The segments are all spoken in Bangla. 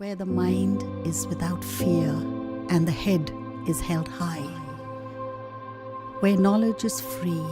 where the mind is without fear and the head is held high, where knowledge is free.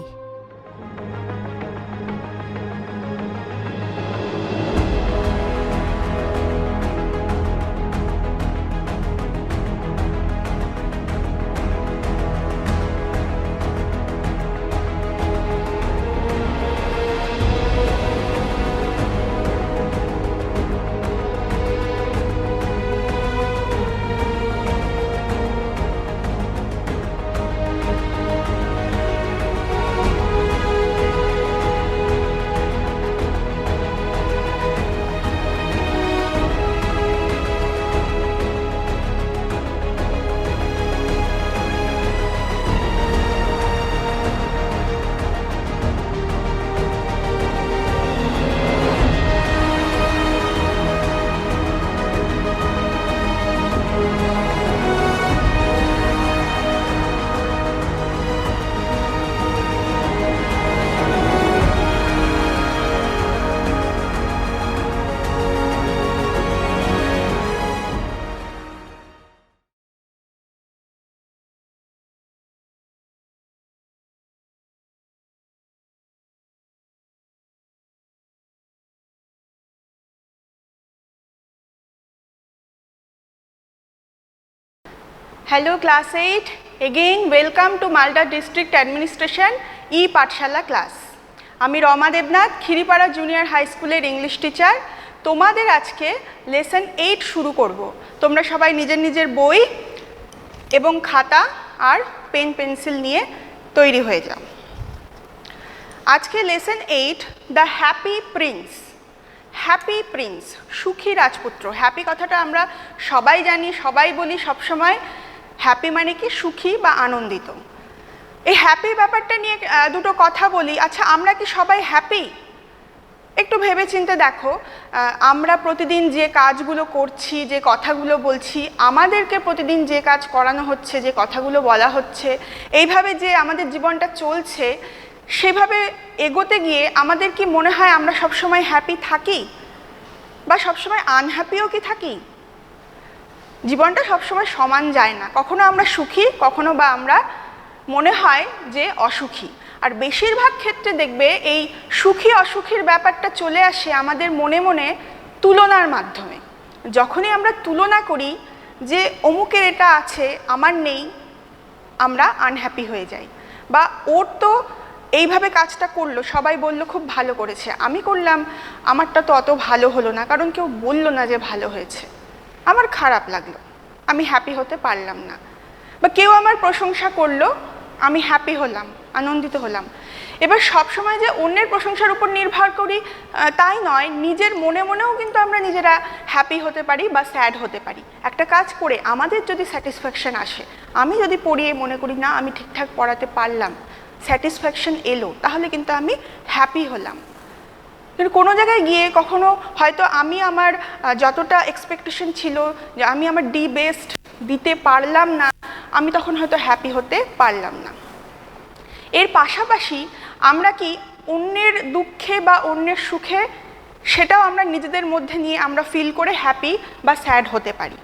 Hello class 8, again welcome to Malda District Administration E-Pathshala class. আমি রমা দেবনাথ খিরিপাড়া জুনিয়র হাই স্কুলের ইংলিশ টিচার। তোমাদের আজকে লেসন 8 শুরু করব। তোমরা সবাই নিজের নিজের বই এবং খাতা আর পেন পেন্সিল নিয়ে তৈরি হয়ে যাও। আজকে lesson 8 the happy Prince. Happy Prince, সুখী রাজপুত্র। হ্যাপি কথাটা আমরা সবাই জানি, সবাই বলি সবসময়। হ্যাপি মানে কি? সুখী বা আনন্দিত। এই হ্যাপি ব্যাপারটা নিয়ে দুটো কথা বলি। আচ্ছা, আমরা কি সবাই হ্যাপি? একটু ভেবেচিন্তে দেখো, আমরা প্রতিদিন যে কাজগুলো করছি, যে কথাগুলো বলছি, আমাদেরকে প্রতিদিন যে কাজ করানো হচ্ছে, যে কথাগুলো বলা হচ্ছে, এইভাবে যে আমাদের জীবনটা চলছে, সেভাবে এগোতে গিয়ে আমাদের কি মনে হয় আমরা সবসময় হ্যাপি থাকি বা সবসময় আনহ্যাপিও কি থাকি? জীবনটা সবসময় সমান যায় না। কখনো আমরা সুখী, কখনো বা আমরা মনে হয় যে অসুখী। আর বেশিরভাগ ক্ষেত্রে দেখবে এই সুখী অসুখীর ব্যাপারটা চলে আসে আমাদের মনে মনে তুলনার মাধ্যমে। যখনই আমরা তুলনা করি যে অমুকের এটা আছে আমার নেই, আমরা আনহ্যাপি হয়ে যাই। বা ওর তো এইভাবে কাজটা করলো, সবাই বলল খুব ভালো করেছে, আমি করলাম আমারটা তো অত ভালো হলো না, কারণ কেউ বললো না যে ভালো হয়েছে, আমার খারাপ লাগলো, আমি হ্যাপি হতে পারলাম না। বা কেউ আমার প্রশংসা করলো, আমি হ্যাপি হলাম, আনন্দিত হলাম। এবার সবসময় যে অন্যের প্রশংসার উপর নির্ভর করি তাই নয়, নিজের মনে মনেও কিন্তু আমরা নিজেরা হ্যাপি হতে পারি বা স্যাড হতে পারি। একটা কাজ করে আমাদের যদি স্যাটিসফ্যাকশন আসে, আমি যদি পড়িয়ে মনে করি না আমি ঠিকঠাক পড়াতে পারলাম, স্যাটিসফ্যাকশন এলো, তাহলে কিন্তু আমি হ্যাপি হলাম। কিন্তু কোনো জায়গায় গিয়ে কখনো হয়তো আমি আমার যতটা এক্সপেকটেশন ছিল যে আমি আমার বেস্ট দিতে পারলাম না, আমি তখন হয়তো হ্যাপি হতে পারলাম না। এর পাশাপাশি আমরা কি অন্যের দুঃখে বা অন্যের সুখে সেটাও আমরা নিজেদের মধ্যে নিয়ে আমরা ফিল করে হ্যাপি বা স্যাড হতে পারি।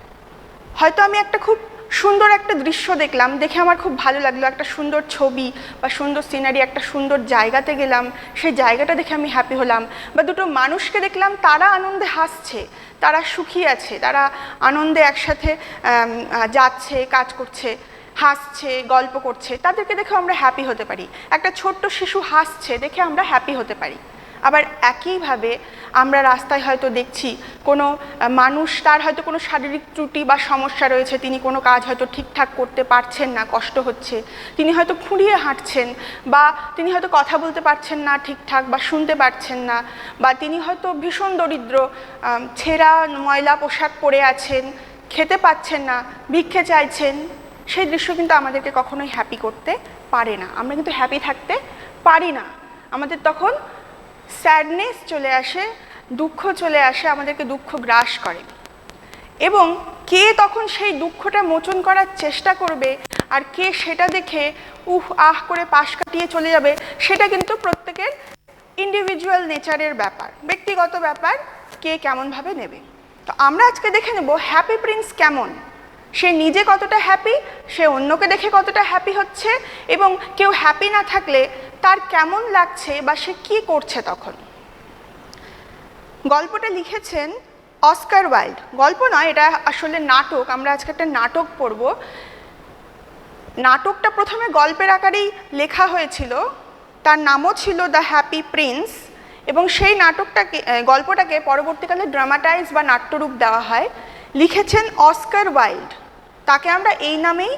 হয়তো আমি একটা খুব সুন্দর একটা দৃশ্য দেখলাম, দেখে আমার খুব ভালো লাগলো, একটা সুন্দর ছবি বা সুন্দর সিনারি, একটা সুন্দর জায়গাতে গেলাম, সেই জায়গাটা দেখে আমি হ্যাপি হলাম। বা দুটো মানুষকে দেখলাম, তারা আনন্দে হাসছে, তারা সুখী আছে, তারা আনন্দে একসাথে যাচ্ছে, কাজ করছে, হাসছে, গল্প করছে, তাদেরকে দেখে আমরা হ্যাপি হতে পারি। একটা ছোট্ট শিশু হাসছে দেখে আমরা হ্যাপি হতে পারি। আবার একইভাবে আমরা রাস্তায় হয়তো দেখছি কোনো মানুষ, তার হয়তো কোনো শারীরিক ত্রুটি বা সমস্যা রয়েছে, তিনি কোনো কাজ হয়তো ঠিকঠাক করতে পারছেন না, কষ্ট হচ্ছে, তিনি হয়তো খুঁড়িয়ে হাঁটছেন, বা তিনি হয়তো কথা বলতে পারছেন না ঠিকঠাক বা শুনতে পারছেন না, বা তিনি হয়তো ভীষণ দরিদ্র, ছেঁড়া ময়লা পোশাক পরে আছেন, খেতে পাচ্ছেন না, ভিক্ষে চাইছেন। সেই দৃশ্য কিন্তু আমাদেরকে কখনোই হ্যাপি করতে পারে না। আমরা কিন্তু হ্যাপি থাকতে পারি না। আমাদের তখন স্যাডনেস চলে আসে, দুঃখ চলে আসে, আমাদেরকে দুঃখ গ্রাস করে। এবং কে তখন সেই দুঃখটা মোচন করার চেষ্টা করবে আর কে সেটা দেখে আহ করে পাশ কাটিয়ে চলে যাবে, সেটা কিন্তু প্রত্যেকের ইন্ডিভিজুয়াল নেচারের ব্যাপার, ব্যক্তিগত ব্যাপার, কে কেমনভাবে নেবে। তো আমরা আজকে দেখে নেব হ্যাপি প্রিন্স কেমন, সে নিজে কতটা হ্যাপি, সে অন্যকে দেখে কতটা হ্যাপি হচ্ছে, এবং কেউ হ্যাপি না থাকলে তার কেমন লাগছে বা সে কী করছে তখন। গল্পটা লিখেছেন অস্কার ওয়াইল্ড। গল্প নয়, এটা আসলে নাটক। আমরা আজকে একটা নাটক পড়ব। নাটকটা প্রথমে গল্পের আকারেই লেখা হয়েছিল, তার নামও ছিল দ্য হ্যাপি প্রিন্স, এবং সেই গল্পটাকে পরবর্তীকালে ড্রামাটাইজ বা নাট্যরূপ দেওয়া হয়। লিখেছেন অস্কার ওয়াইল্ড, তাকে আমরা এই নামেই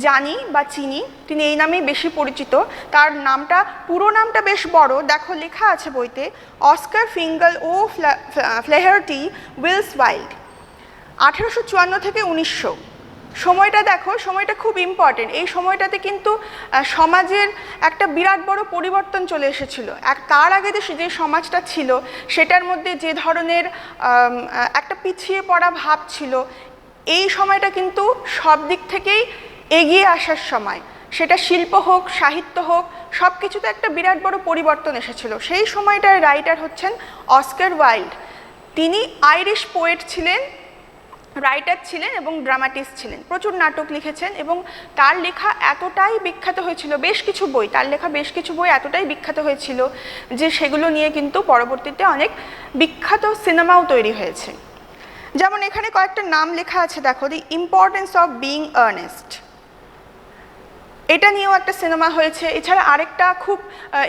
জানি বা চিনি, তিনি এই নামেই বেশি পরিচিত। তার নামটা, পুরো নামটা বেশ বড়, দেখো লেখা আছে বইতে, অস্কার ফিঙ্গাল ও ফ্লেহার্টি উইলস ওয়াইল্ড। 1854 থেকে 1900। সময়টা দেখো, সময়টা খুব ইম্পর্টেন্ট। এই সময়টাতে কিন্তু সমাজের একটা বিরাট বড় পরিবর্তন চলে এসেছিল। তার আগে যে সমাজটা ছিল সেটার মধ্যে যে ধরনের একটা পিছিয়ে পড়া ভাব ছিল, এই সময়টা কিন্তু সব দিক থেকেই এগিয়ে আসার সময়। সেটা শিল্প হোক, সাহিত্য হোক, সব কিছুতে একটা বিরাট বড় পরিবর্তন এসেছিল। সেই সময়টার রাইটার হচ্ছেন অস্কার ওয়াইল্ড। তিনি আইরিশ পোয়েট ছিলেন, রাইটার ছিলেন এবং ড্রামাটিস্ট ছিলেন। প্রচুর নাটক লিখেছেন এবং তার লেখা এতটাই বিখ্যাত হয়েছিল, তার লেখা বেশ কিছু বই এতটাই বিখ্যাত হয়েছিল যে সেগুলো নিয়ে কিন্তু পরবর্তীতে অনেক বিখ্যাত সিনেমাও তৈরি হয়েছে। যেমন এখানে কয়েকটা নাম লেখা আছে, দেখো, the importance of being earnest, এটা নিয়েও একটা সিনেমা হয়েছে। এছাড়া আরেকটা খুব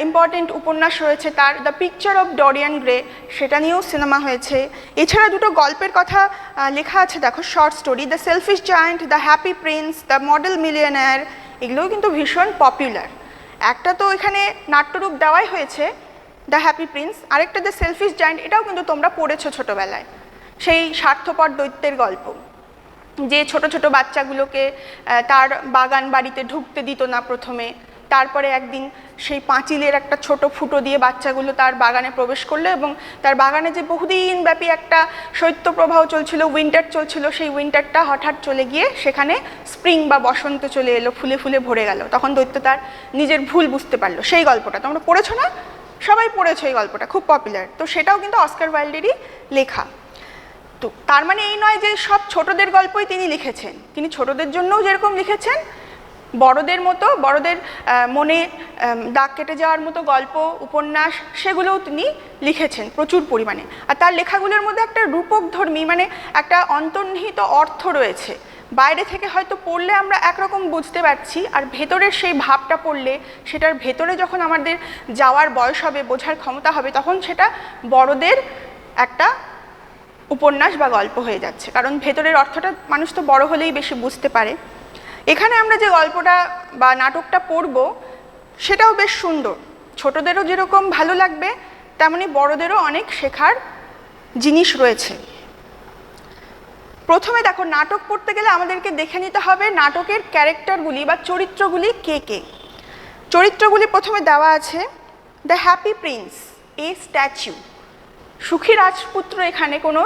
ইম্পর্টেন্ট উপন্যাস রয়েছে তার, দ্য পিকচার অফ ডরিয়ান গ্রে, সেটা নিয়েও সিনেমা হয়েছে। এছাড়া দুটো গল্পের কথা লেখা আছে, দেখো, short story, the selfish giant, the happy Prince, the model millionaire, এগুলোও কিন্তু ভীষণ পপুলার। একটা তো এখানে নাট্যরূপ দেওয়াই হয়েছে, দ্য হ্যাপি প্রিন্স, আরেকটা দ্য সেলফিশ জায়ান্ট, এটাও কিন্তু তোমরা পড়েছো ছোটোবেলায়। সেই স্বার্থপর দৈত্যের গল্প, যে ছোট ছোট বাচ্চাগুলোকে তার বাগান বাড়িতে ঢুকতে দিত না প্রথমে, তারপরে একদিন সেই পাঁচিলের একটা ছোট ফুটো দিয়ে বাচ্চাগুলো তার বাগানে প্রবেশ করলো, এবং তার বাগানে যে বহুদিন ব্যাপী একটা শৈত্যপ্রবাহ চলছিল, উইন্টার চলছিল, সেই উইন্টারটা হঠাৎ চলে গিয়ে সেখানে স্প্রিং বা বসন্ত চলে এলো, ফুলে ফুলে ভরে গেল। তখন দৈত্য তার নিজের ভুল বুঝতে পারলো। সেই গল্পটা তোমরা পড়েছো না? সবাই পড়েছো এই গল্পটা, খুব পপুলার। তো সেটাও কিন্তু অস্কার ওয়াইল্ডেরই লেখা। তো তার মানে এই নয় যে সব ছোটদের গল্পই তিনি লিখেছেন, তিনি ছোটদের জন্যও যেরকম লিখেছেন, বড়দের মতো, বড়দের মনে দাগ কেটে যাওয়ার মতো গল্প, উপন্যাস, সেগুলোও তিনি লিখেছেন প্রচুর পরিমাণে। আর তার লেখাগুলোর মধ্যে একটা রূপকধর্মী, মানে একটা অন্তর্নিহিত অর্থ রয়েছে। বাইরে থেকে হয়তো পড়লে আমরা একরকম বুঝতে পারছি, আর ভেতরের সেই ভাবটা পড়লে, সেটার ভেতরে যখন আমাদের যাওয়ার বয়স হবে, বোঝার ক্ষমতা হবে, তখন সেটা বড়দের একটা উপন্যাস বা গল্প হয়ে যাচ্ছে, কারণ ভেতরের অর্থটা মানুষ তো বড় হলেই বেশি বুঝতে পারে। এখানে আমরা যে গল্পটা বা নাটকটা পড়ব সেটাও বেশ সুন্দর, ছোটদেরও যেরকম ভালো লাগবে তেমনি বড়দেরও অনেক শেখার জিনিস রয়েছে। প্রথমে দেখো, নাটক পড়তে গেলে আমাদেরকে দেখে নিতে হবে নাটকের ক্যারেক্টারগুলি বা চরিত্রগুলি কে কে। চরিত্রগুলি প্রথমে দেওয়া আছে, the happy Prince a statue. সুখী রাজপুত্র এখানে কোনো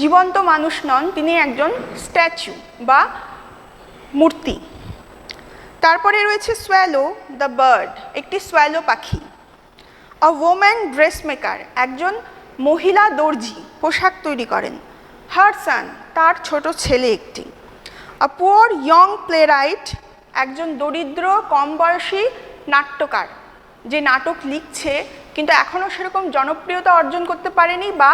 জীবন্ত মানুষ নন, তিনি একজন স্ট্যাচু বা মূর্তি। তারপরে রয়েছে সোয়ালো দ্য বার্ড, একটি সোয়ালো পাখি। আ ওম্যান ড্রেসমেকার, একজন মহিলা দর্জি, পোশাক তৈরি করেন। হার সান, তার ছোট ছেলে একটি। আ পুয়ার ইয়ং প্লেরাইট, একজন দরিদ্র কম বয়সী নাট্যকার, যে নাটক লিখছে কিন্তু এখনও সেরকম জনপ্রিয়তা অর্জন করতে পারেনি, বা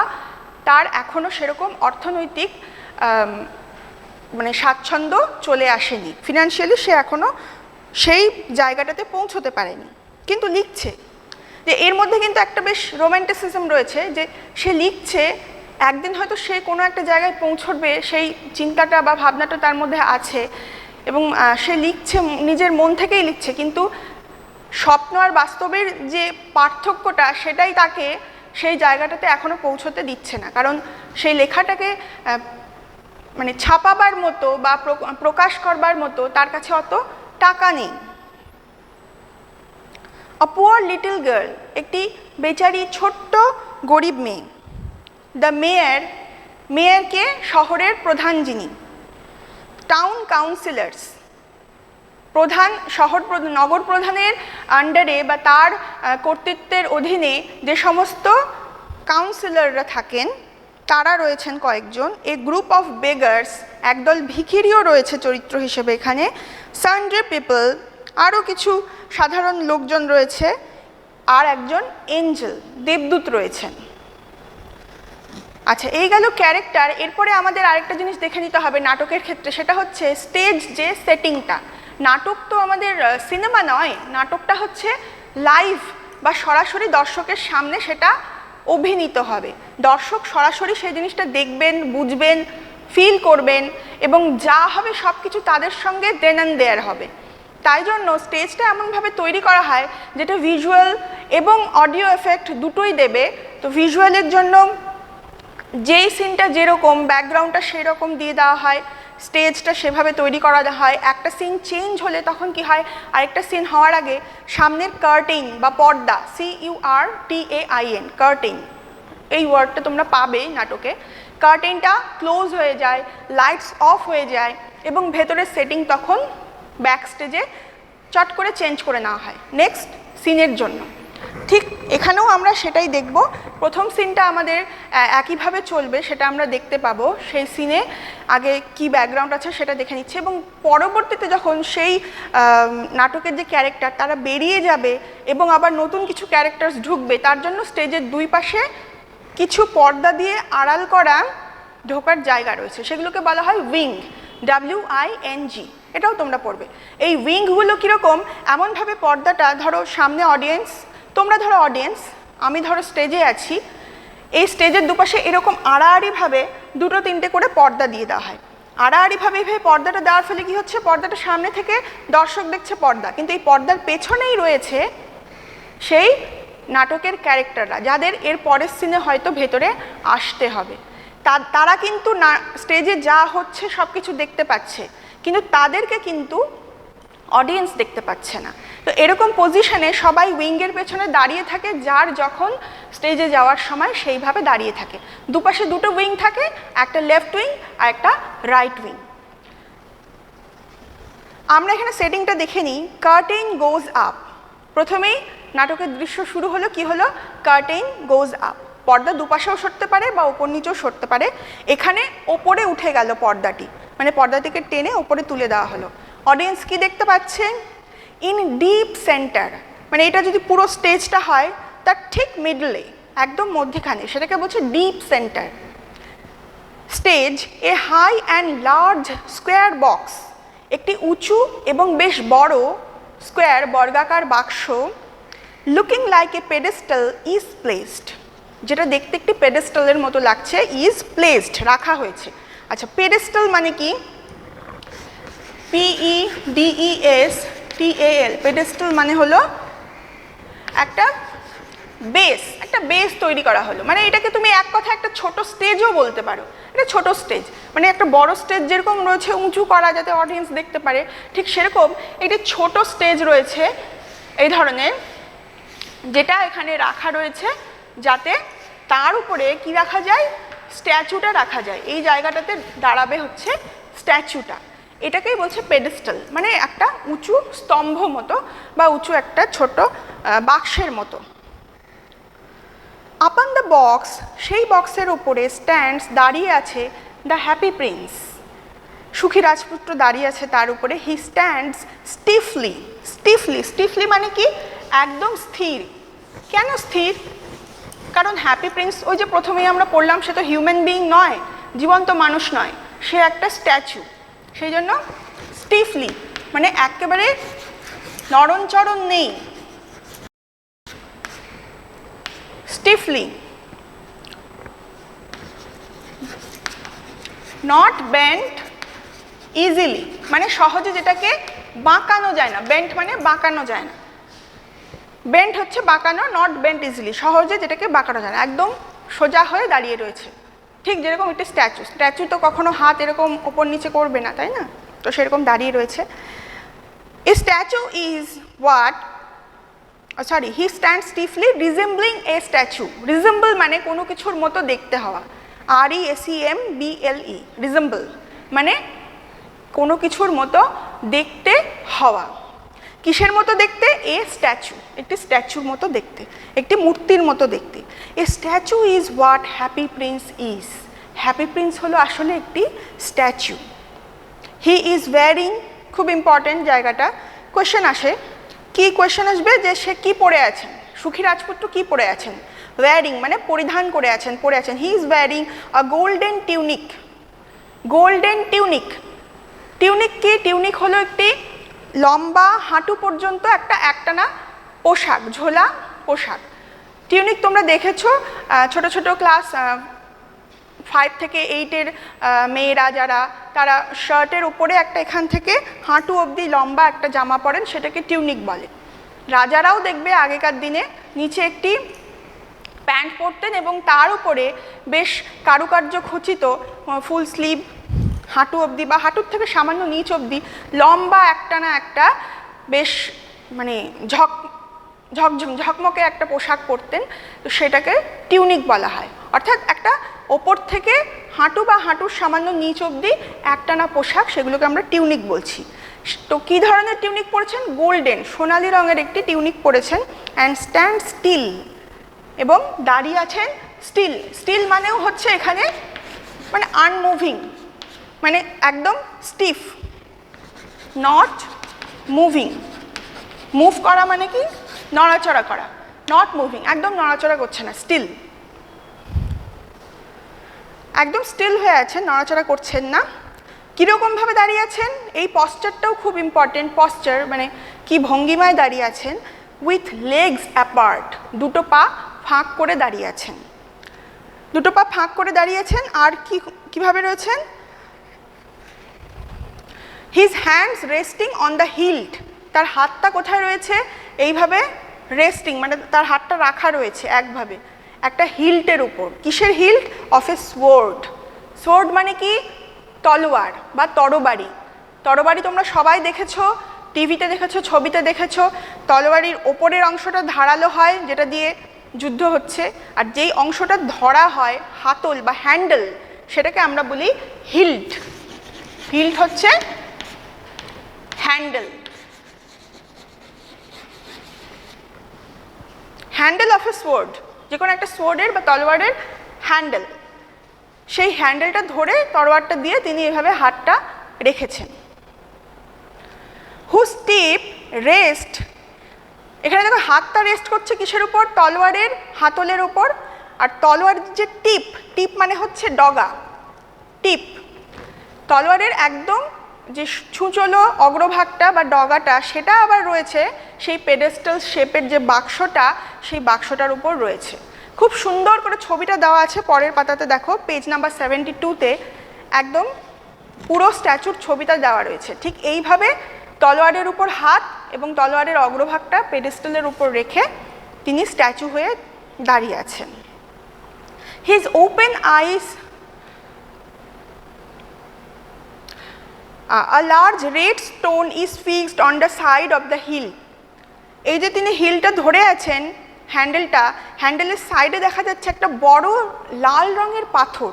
তার এখনও সেরকম অর্থনৈতিক মানে স্বাচ্ছন্দ্য চলে আসেনি, ফিনান্সিয়ালি সে এখনও সেই জায়গাটাতে পৌঁছতে পারেনি, কিন্তু লিখছে। যে এর মধ্যে কিন্তু একটা বেশ রোম্যান্টিসিজম রয়েছে, যে সে লিখছে, একদিন হয়তো সে কোনো একটা জায়গায় পৌঁছবে, সেই চিন্তাটা বা ভাবনাটা তার মধ্যে আছে, এবং সে লিখছে, নিজের মন থেকেই লিখছে, কিন্তু স্বপ্ন আর বাস্তবের যে পার্থক্যটা, সেটাই তাকে সেই জায়গাটাতে এখনও পৌঁছতে দিচ্ছে না, কারণ সেই লেখাটাকে মানে ছাপাবার মতো বা প্রকাশ করবার মতো তার কাছে অত টাকা নেই। আ পুয়ার লিটল গার্ল, একটি বেচারি ছোট্ট গরিব মেয়ে। দ্য মেয়র, মেয়রকে শহরের প্রধান যিনি। টাউন কাউন্সিলর্স, প্রধান, নগর প্রধানের আন্ডারে বা তার কর্তৃত্বের অধীনে যে সমস্ত কাউন্সিলররা থাকেন তারা রয়েছেন কয়েকজন, এ গ্রুপ অফ বেগার্স, একদল ভিখিরিও রয়েছে চরিত্র হিসেবে এখানে, সানড্রে পিপল, আরও কিছু সাধারণ লোকজন রয়েছে, আর একজন এঞ্জেল, দেবদূত রয়েছেন। আচ্ছা, এই গেল ক্যারেক্টার। এরপরে আমাদের আরেকটা জিনিস দেখে নিতে হবে নাটকের ক্ষেত্রে, সেটা হচ্ছে স্টেজ যে সেটিংটা। নাটক তো আমাদের সিনেমা নয়, নাটকটা হচ্ছে লাইভ বা সরাসরি দর্শকের সামনে সেটা অভিনীত হবে। দর্শক সরাসরি সেই জিনিসটা দেখবেন, বুঝবেন, ফিল করবেন, এবং যা হবে সব কিছু তাদের সঙ্গে দেন অ্যান্ড দেয়ার হবে। তাই জন্য স্টেজটা এমনভাবে তৈরি করা হয় যেটা ভিজুয়াল এবং অডিও এফেক্ট দুটোই দেবে। তো ভিজুয়ালের জন্য যেই সিনটা যেরকম, ব্যাকগ্রাউন্ডটা সেই রকম দিয়ে দেওয়া হয়, স্টেজটা সেভাবে তৈরি করা হয়। একটা সিন চেঞ্জ হলে তখন কি হয়, আরেকটা সিন হওয়ার আগে সামনের কার্টেন বা পর্দা, CURTAIN, কার্টেন, এই ওয়ার্ডটা তোমরা পাবে নাটকে। কার্টেনটা ক্লোজ হয়ে যায়, লাইটস অফ হয়ে যায়, এবং ভেতরের সেটিং তখন ব্যাক স্টেজে চট করে চেঞ্জ করে নেওয়া হয় নেক্সট সিনের জন্য। ঠিক এখানেও আমরা সেটাই দেখব। প্রথম সিনটা আমাদের একইভাবে চলবে, সেটা আমরা দেখতে পাবো। সেই সিনে আগে কি ব্যাকগ্রাউন্ড আছে সেটা দেখে নিচ্ছে, এবং পরবর্তীতে যখন সেই নাটকের যে ক্যারেক্টার তারা বেরিয়ে যাবে এবং আবার নতুন কিছু ক্যারেক্টার্স ঢুকবে, তার জন্য স্টেজের দুই পাশে কিছু পর্দা দিয়ে আড়াল করা ঢোকার জায়গা রয়েছে, সেগুলোকে বলা হয় উইং, WING। এটাও তোমরা পড়বে। এই উইংগুলো কীরকম, এমনভাবে পর্দাটা, ধরো সামনে অডিয়েন্স, তোমরা ধরো অডিয়েন্স, আমি ধরো স্টেজে আছি, এই স্টেজের দুপাশে এরকম আড়াআড়িভাবে দুটো তিনটে করে পর্দা দিয়ে দেওয়া হয়। আড়াআড়িভাবে এইভাবে পর্দাটা দেওয়ার ফলে কী হচ্ছে, পর্দাটা সামনে থেকে দর্শক দেখছে পর্দা, কিন্তু এই পর্দার পেছনেই রয়েছে সেই নাটকের ক্যারেক্টাররা, যাদের এর পরের সিনে হয়তো ভেতরে আসতে হবে। তারা কিন্তু না স্টেজে যা হচ্ছে সব কিছু দেখতে পাচ্ছে, কিন্তু তাদেরকে কিন্তু অডিয়েন্স দেখতে পাচ্ছে না। তো এরকম পজিশনে সবাই উইংয়ের পেছনে দাঁড়িয়ে থাকে, যার যখন স্টেজে যাওয়ার সময় সেইভাবে দাঁড়িয়ে থাকে। দুপাশে দুটো উইং থাকে, একটা লেফট উইং আর একটা রাইট উইং। আমরা এখানে সেটিংটা দেখে নিই। কার্টেন গোজ আপ, প্রথমেই নাটকের দৃশ্য শুরু হলো, কি হলো, কার্টেন গোজ আপ, পর্দা দুপাশেও সরতে পারে বা ওপর নিচেও সরতে পারে। এখানে ওপরে উঠে গেল পর্দাটি, মানে পর্দা থেকে টেনে ওপরে তুলে দেওয়া হলো। অডিয়েন্স কি দেখতে পাচ্ছে, ইন ডিপ সেন্টার, মানে এটা যদি পুরো স্টেজটা হয় তার ঠিক মিডলে, একদম মধ্যখানে, সেটাকে বলছে deep centre. Stage a high and large square box, একটি উঁচু এবং বেশ বড় স্কোয়ার বর্গাকার বাক্স, looking like a pedestal is placed, যেটা দেখতে একটি পেডেস্টালের মতো লাগছে, ইজ প্লেসড, রাখা হয়েছে। আচ্ছা, পেডেস্টাল মানে কি, PEDESTAL, পেডেস্টাল মানে হলো একটা বেস, একটা বেস তৈরি করা হলো। মানে এটাকে তুমি এক কথা একটা ছোট স্টেজও বলতে পারো। এটা ছোট স্টেজ, মানে একটা বড় স্টেজ যেরকম রয়েছে উঁচু করা যাতে অডিয়েন্স দেখতে পারে, ঠিক সেরকম একটি ছোট স্টেজ রয়েছে এই ধরনের, যেটা এখানে রাখা রয়েছে যাতে তার উপরে কি রাখা যায়, স্ট্যাচুটা রাখা যায়। এই জায়গাটাতে দাঁড়াবে হচ্ছে স্ট্যাচুটা, এটাকেই বলছে পেডেস্টাল, মানে একটা উঁচু স্তম্ভ মতো বা উঁচু একটা ছোট বাক্সের মতো। আপন দ্য বক্স, সেই বক্সের ওপরে স্ট্যান্ডস, দাঁড়িয়ে আছে, দ্য হ্যাপি প্রিন্স, সুখী রাজপুত্র দাঁড়িয়ে আছে তার উপরে। হি স্ট্যান্ডস স্টিফলি, স্টিফলি, স্টিফলি মানে কি, একদম স্থির। কেন স্থির, কারণ হ্যাপি প্রিন্স, ওই যে প্রথমেই আমরা পড়লাম, সে তো হিউম্যান বিইং নয়, জীবন্ত মানুষ নয়, সে একটা স্ট্যাচু, সেই জন্য স্টিফলি মানে একেবারে নড়নচড়ন নেই। স্টিফলি, নট বেন্ট ইজিলি, মানে সহজে যেটাকে বাঁকানো যায় না, বেন্ট মানে বাঁকানো যায় না, বেন্ট হচ্ছে বাঁকানো, নট বেন্ট ইজিলি, সহজে যেটাকে বাঁকানো যায় না, একদম সোজা হয়ে দাঁড়িয়ে রয়েছে, ঠিক যেরকম একটি স্ট্যাচু। স্ট্যাচু তো কখনো হাত এরকম ওপর নিচে করবে না, তাই না, তো সেরকম দাঁড়িয়ে রয়েছে। A statue is what, sorry, he stand stiffly resembling a statue, resemble মানে কোনো কিছুর মতো দেখতে হওয়া, RESEMBLE, রিজেম্বল মানে কোনো কিছুর মতো দেখতে হওয়া। কিসের মতো দেখতে? এ স্ট্যাচু, একটি স্ট্যাচুর মতো দেখতে, একটি মূর্তির মতো দেখতে। এ statue is what happy Prince is. Happy Prince হলো আসলে একটি স্ট্যাচু। হি ইজ ওয়্যারিং, খুব ইম্পর্টেন্ট জায়গাটা, কোয়েশ্চেন আসে, কি কোয়েশ্চেন আসবে যে সে কি পরে আছেন, সুখী রাজপুত্র কি পরে আছেন? ওয়্যারিং মানে পরিধান করে আছেন, পরে আছেন। He is wearing a golden tunic. Golden tunic, tunic কি? টিউনিক হলো একটি লম্বা হাঁটু পর্যন্ত একটা একটানা পোশাক, ঝোলা পোশাক। টিউনিক তোমরা দেখেছো ছোট ছোট ক্লাস 5 থেকে 8-এর মেয়েরা যারা, তারা শার্টের উপরে একটা এখান থেকে হাঁটু অবধি লম্বা একটা জামা পরেন, সেটাকে টিউনিক বলে। রাজারাও দেখবে আগেকার দিনে নিচে একটি প্যান্ট পরতেন এবং তার উপরে বেশ কারুকার্য খচিত ফুল স্লিভ হাঁটু অবধি বা হাঁটুর থেকে সামান্য নিচ অবধি লম্বা একটানা একটা বেশ মানে ঝকমকে একটা পোশাক পরতেন, তো সেটাকে টিউনিক বলা হয়। অর্থাৎ একটা ওপর থেকে হাঁটু বা হাঁটুর সামান্য নিচ অবধি একটানা পোশাক, সেগুলোকে আমরা টিউনিক বলছি। তো কী ধরনের টিউনিক পরেছেন? গোল্ডেন, সোনালি রঙের একটি টিউনিক পরেছেন। অ্যান্ড স্ট্যান্ড স্টিল, এবং দাঁড়িয়ে আছেন স্টিল। স্টিল মানেও হচ্ছে এখানে মানে আনমুভিং, মানে একদম স্টিফ, নট মুভিং। মুভ করা মানে কি? নড়াচড়া করা, নট মুভিং, একদম নড়াচড়া করছে না, স্টিল, একদম স্টিল হয়ে আছেন, নড়াচড়া করছেন না। কীরকমভাবে দাঁড়িয়ে আছেন? এই পশ্চারটাও খুব ইম্পর্টেন্ট। পশ্চার মানে কি ভঙ্গিমায় দাঁড়িয়ে আছেন? উইথ লেগস অ্যাপার্ট, দুটো পা ফাঁক করে দাঁড়িয়ে আছেন, দুটো পা ফাঁক করে দাঁড়িয়ে আছেন। আর কিভাবে রয়েছেন? His hands resting on the hilt, তার হাতটা কোথায় রয়েছে? এইভাবে রেস্টিং মানে তার হাতটা রাখা রয়েছে একভাবে একটা হিল্টের উপর। কিসের hilt? Of a sword. Sword মানে কি? তলোয়ার বা তরবারি। তরবারি তোমরা সবাই দেখেছো, টিভিতে দেখেছো, ছবিতে দেখেছো। তলোয়ারির ওপরের অংশটা ধারালো হয়, যেটা দিয়ে যুদ্ধ হচ্ছে, আর যেই অংশটা ধরা হয় হাতল বা হ্যান্ডেল, সেটাকে আমরা বলি হিল্ট। হিল্ট হচ্ছে handle, handle of a sword, যে কোনো একটা সোয়ার্ডের বা তলোয়ারের হ্যান্ডেল। সেই হ্যান্ডেলটা ধরে তলোয়ারটা দিয়ে তিনি এভাবে হাতটা রেখেছেন। হুজ টিপ রেস্ট, এখানে দেখো হাতটা রেস্ট করছে কিসের উপর? তলোয়ারের হাতলের উপর। আর তলোয়ারের যে টিপ, টিপ মানে হচ্ছে ডগা, টিপ। তলোয়ারের একদম যে ছুঁচলো অগ্রভাগটা বা ডগাটা, সেটা আবার রয়েছে সেই পেডেস্টাল শেপের যে বাক্সটা, সেই বাক্সটার উপর রয়েছে। খুব সুন্দর করে ছবিটা দেওয়া আছে পরের পাতাতে, দেখো পেজ নাম্বার 72-তে একদম পুরো স্ট্যাচুর ছবিটা দেওয়া রয়েছে। ঠিক এইভাবে তলোয়ারের উপর হাত এবং তলোয়ারের অগ্রভাগটা পেডেস্টালের উপর রেখে তিনি স্ট্যাচু হয়ে দাঁড়িয়ে আছেন। His open ice, a large red stone is fixed on the side of the hill. এই যে তিনি হিলটা ধরে আছেন, হ্যান্ডেলটা, হ্যান্ডেলের সাইডে দেখা যাচ্ছে একটা বড় লাল রঙের পাথর।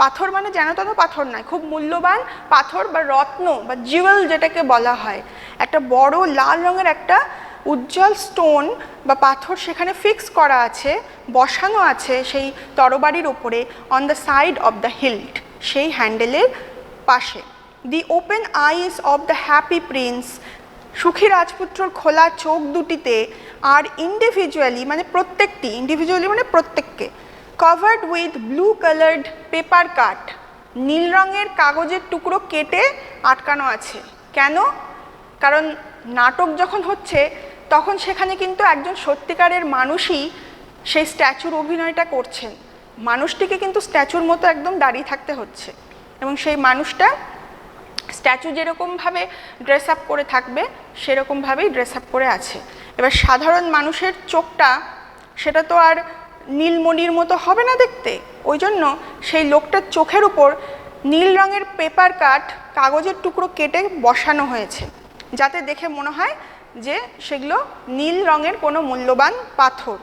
পাথর মানে যেন তেন পাথর নয়, খুব মূল্যবান পাথর বা রত্ন বা জিওয়েল যেটাকে বলা হয়। একটা বড় লাল রঙের একটা উজ্জ্বল স্টোন বা পাথর সেখানে ফিক্স করা আছে, বসানো আছে সেই তরবারির উপরে, on the side of the hilt, সেই হ্যান্ডেলের পাশে। The open eyes of the happy Prince, সুখী রাজপুত্রর খোলা চোখ দুটিতে আর ইন্ডিভিজুয়ালি মানে প্রত্যেকটি, ইন্ডিভিজুয়ালি মানে প্রত্যেককে, covered with blue coloured paper cut, নীল রঙের কাগজের টুকরো কেটে আটকানো আছে। কেন? কারণ নাটক যখন হচ্ছে তখন সেখানে কিন্তু একজন সত্যিকারের মানুষই সেই স্ট্যাচুর অভিনয়টা করছেন। মানুষটিকে কিন্তু স্ট্যাচুর মতো একদম দাঁড়িয়ে থাকতে হচ্ছে, এবং সেই মানুষটা স্ট্যাচু যেরকমভাবে ড্রেস আপ করে থাকবে সেরকমভাবেই ড্রেস আপ করে আছে। এবার সাধারণ মানুষের চোখটা সেটা তো আর নীলমণির মতো হবে না দেখতে, ওই জন্য সেই লোকটার চোখের উপর নীল রঙের পেপার কাট, কাগজের টুকরো কেটে বসানো হয়েছে, যাতে দেখে মনে হয় যে সেগুলো নীল রঙের কোনো মূল্যবান পাথর।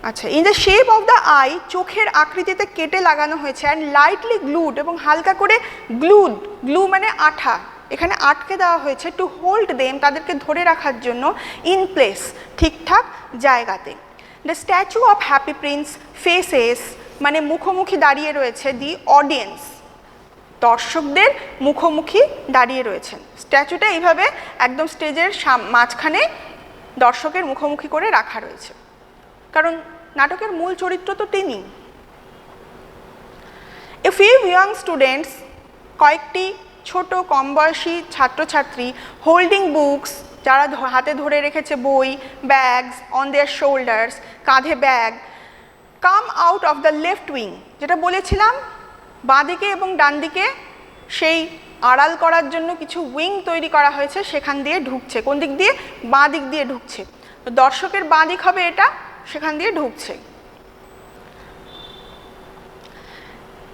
আচ্ছা, in the shape of the I, চোখের আকৃতিতে কেটে লাগানো হয়েছে। অ্যান্ড লাইটলি গ্লুড, এবং হালকা করে গ্লুড, গ্লু মানে আঠা, এখানে আটকে দেওয়া হয়েছে, টু হোল্ড দেম, তাদেরকে ধরে রাখার জন্য, ইন প্লেস, ঠিকঠাক জায়গাতে। The statue of Happy Prince faces, মানে মুখোমুখি দাঁড়িয়ে রয়েছে, দি অডিয়েন্স, দর্শকদের মুখোমুখি দাঁড়িয়ে রয়েছেন। স্ট্যাচুটা এইভাবে একদম স্টেজের মাঝখানে দর্শকের মুখোমুখি করে রাখা রয়েছে, কারণ নাটকের মূল চরিত্র তো তিনি। এ ফিউ ইয়াং স্টুডেন্টস, কয়েকটি ছোট কম বয়সী ছাত্রছাত্রী, হোল্ডিং বুকস, যারা হাতে ধরে রেখেছে বই, ব্যাগস অন দেয়ার শোল্ডার্স, কাঁধে bag, come out of the left wing, যেটা বলেছিলাম বাঁদিকে এবং ডান দিকে সেই আড়াল করার জন্য কিছু উইং তৈরি করা হয়েছে, সেখান দিয়ে ঢুকছে। কোন দিক দিয়ে? বাঁ দিক দিয়ে ঢুকছে। তো দর্শকের বাঁ দিক হবে এটা, সেখান দিয়ে ঢুকছে।